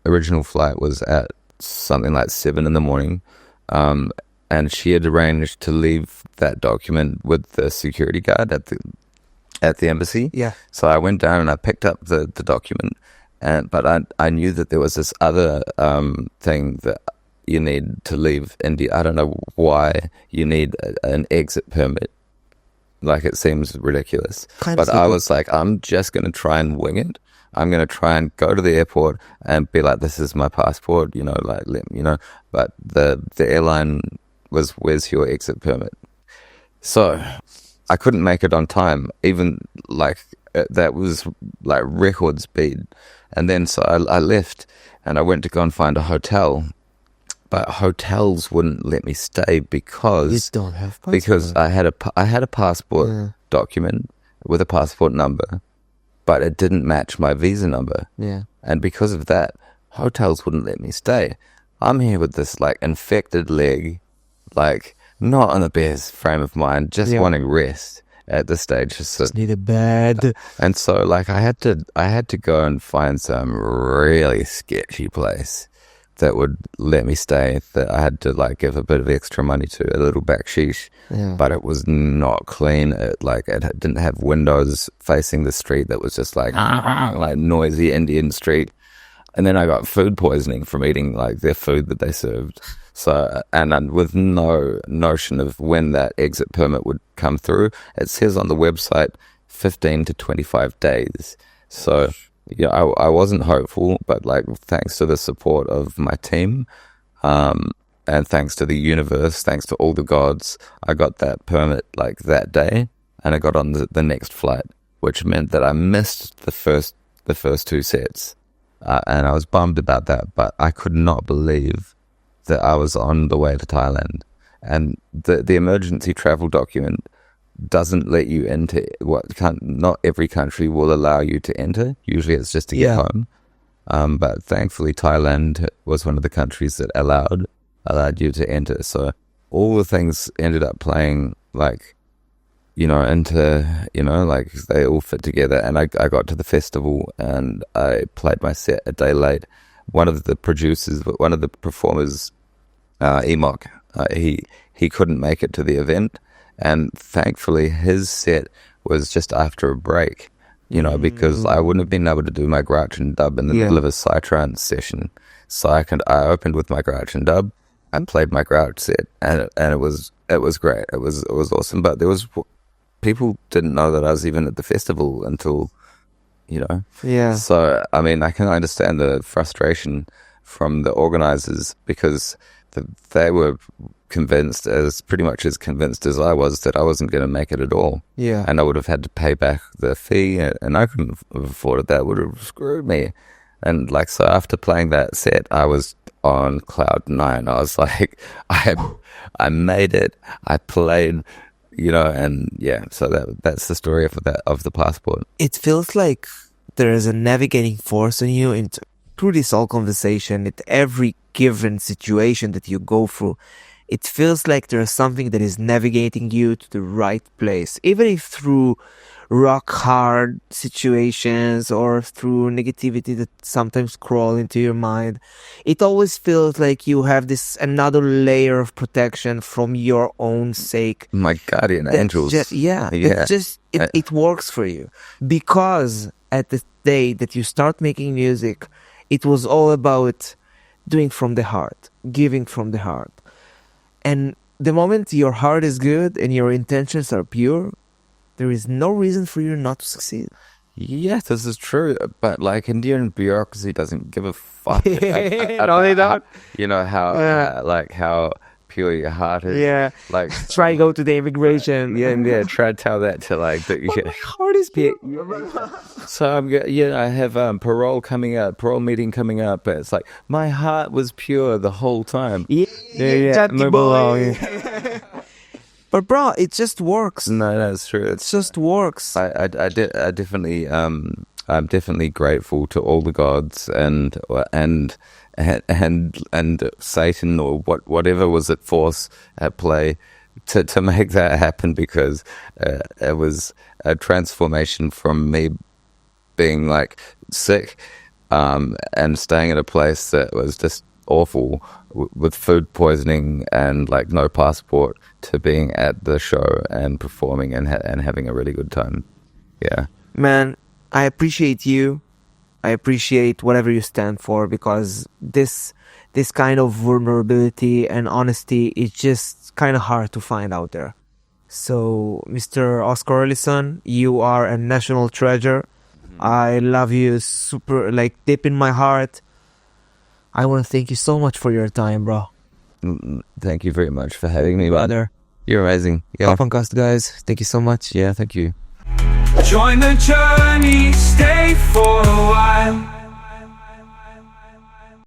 original flight was at something like 7 a.m. And she had arranged to leave that document with the security guard at the embassy. Yeah. So I went down and I picked up the document, but I knew that there was this other thing that you need to leave India. I don't know why you need an exit permit. Like, it seems ridiculous. But I was like, I'm just going to try and wing it. I'm going to try and go to the airport and be like, this is my passport, you know, like, but the airline was, where's your exit permit? So I couldn't make it on time, even like that was like record speed. And then so I left and I went to go and find a hotel, but hotels wouldn't let me stay because You don't have passport. because I had a passport document with a passport number, but it didn't match my visa number. Yeah. And because of that, hotels wouldn't let me stay. I'm here with this like infected leg, like not in the best frame of mind, just wanting rest at this stage. Just need a bed. And so like I had to go and find some really sketchy place that would let me stay, that I had to like give a bit of extra money to, a little backsheesh. Yeah. But it was not clean. It didn't have windows facing the street. That was just like noisy Indian street. And then I got food poisoning from eating like their food that they served. So, and with no notion of when that exit permit would come through. It says on the website 15 to 25 days. So, yeah, I wasn't hopeful, but like thanks to the support of my team, and thanks to the universe, thanks to all the gods, I got that permit like that day, and I got on the next flight, which meant that I missed the first two sets, and I was bummed about that. But I could not believe that I was on the way to Thailand, and the emergency travel document doesn't let you into not every country will allow you to enter. Usually it's just to get home. But thankfully Thailand was one of the countries that allowed. allowed you to enter. So all the things ended up playing like, like they all fit together. And I got to the festival and I played my set a day late. One of the performers, Emok, he couldn't make it to the event. And thankfully his set was just after a break, because I wouldn't have been able to do my Grouch and dub in the middle of a psytrance session. So I opened with my Grouch and dub and played my Grouch set, and it was great. It was awesome. But people didn't know that I was even at the festival until, Yeah. So I mean, I can understand the frustration from the organizers, because they were pretty much as convinced as I was that I wasn't going to make it at all. Yeah. And I would have had to pay back the fee, and I couldn't have afforded that. It would have screwed me. And so after playing that set, I was on cloud 9. I was like, I made it. I played, and yeah. So that's the story of the passport. It feels like there is a navigating force in you through this whole conversation. At every given situation that you go through, it feels like there's something that is navigating you to the right place, even if through rock hard situations or through negativity that sometimes crawl into your mind. It always feels like you have this another layer of protection from your own sake. My guardian angels. It works for you, because at the day that you start making music, it was all about doing from the heart, giving from the heart. And the moment your heart is good and your intentions are pure, there is no reason for you not to succeed. Yeah, this is true. But Indian bureaucracy doesn't give a fuck. No, they don't. How pure your heart is. Yeah. Try go to the immigration. Yeah. Try to tell that to My heart is pure. So I have parole meeting coming up. But it's like my heart was pure the whole time. Yeah. But bro, it just works. No, that's true. It just works. I definitely I'm definitely grateful to all the gods and Satan or whatever was at force at play to make that happen, because it was a transformation from me being sick and staying at a place that was just awful with food poisoning and no passport, to being at the show and performing and having a really good time. Yeah, man, I appreciate you. I appreciate whatever you stand for, because this kind of vulnerability and honesty is just kind of hard to find out there. So, Mr. Oscar Allison, you are a national treasure. I love you super, deep in my heart. I want to thank you so much for your time, bro. Thank you very much for having me, brother. You're amazing. Yeah. KohPhanCast, guys. Thank you so much. Yeah, thank you. Join the journey, stay for a while.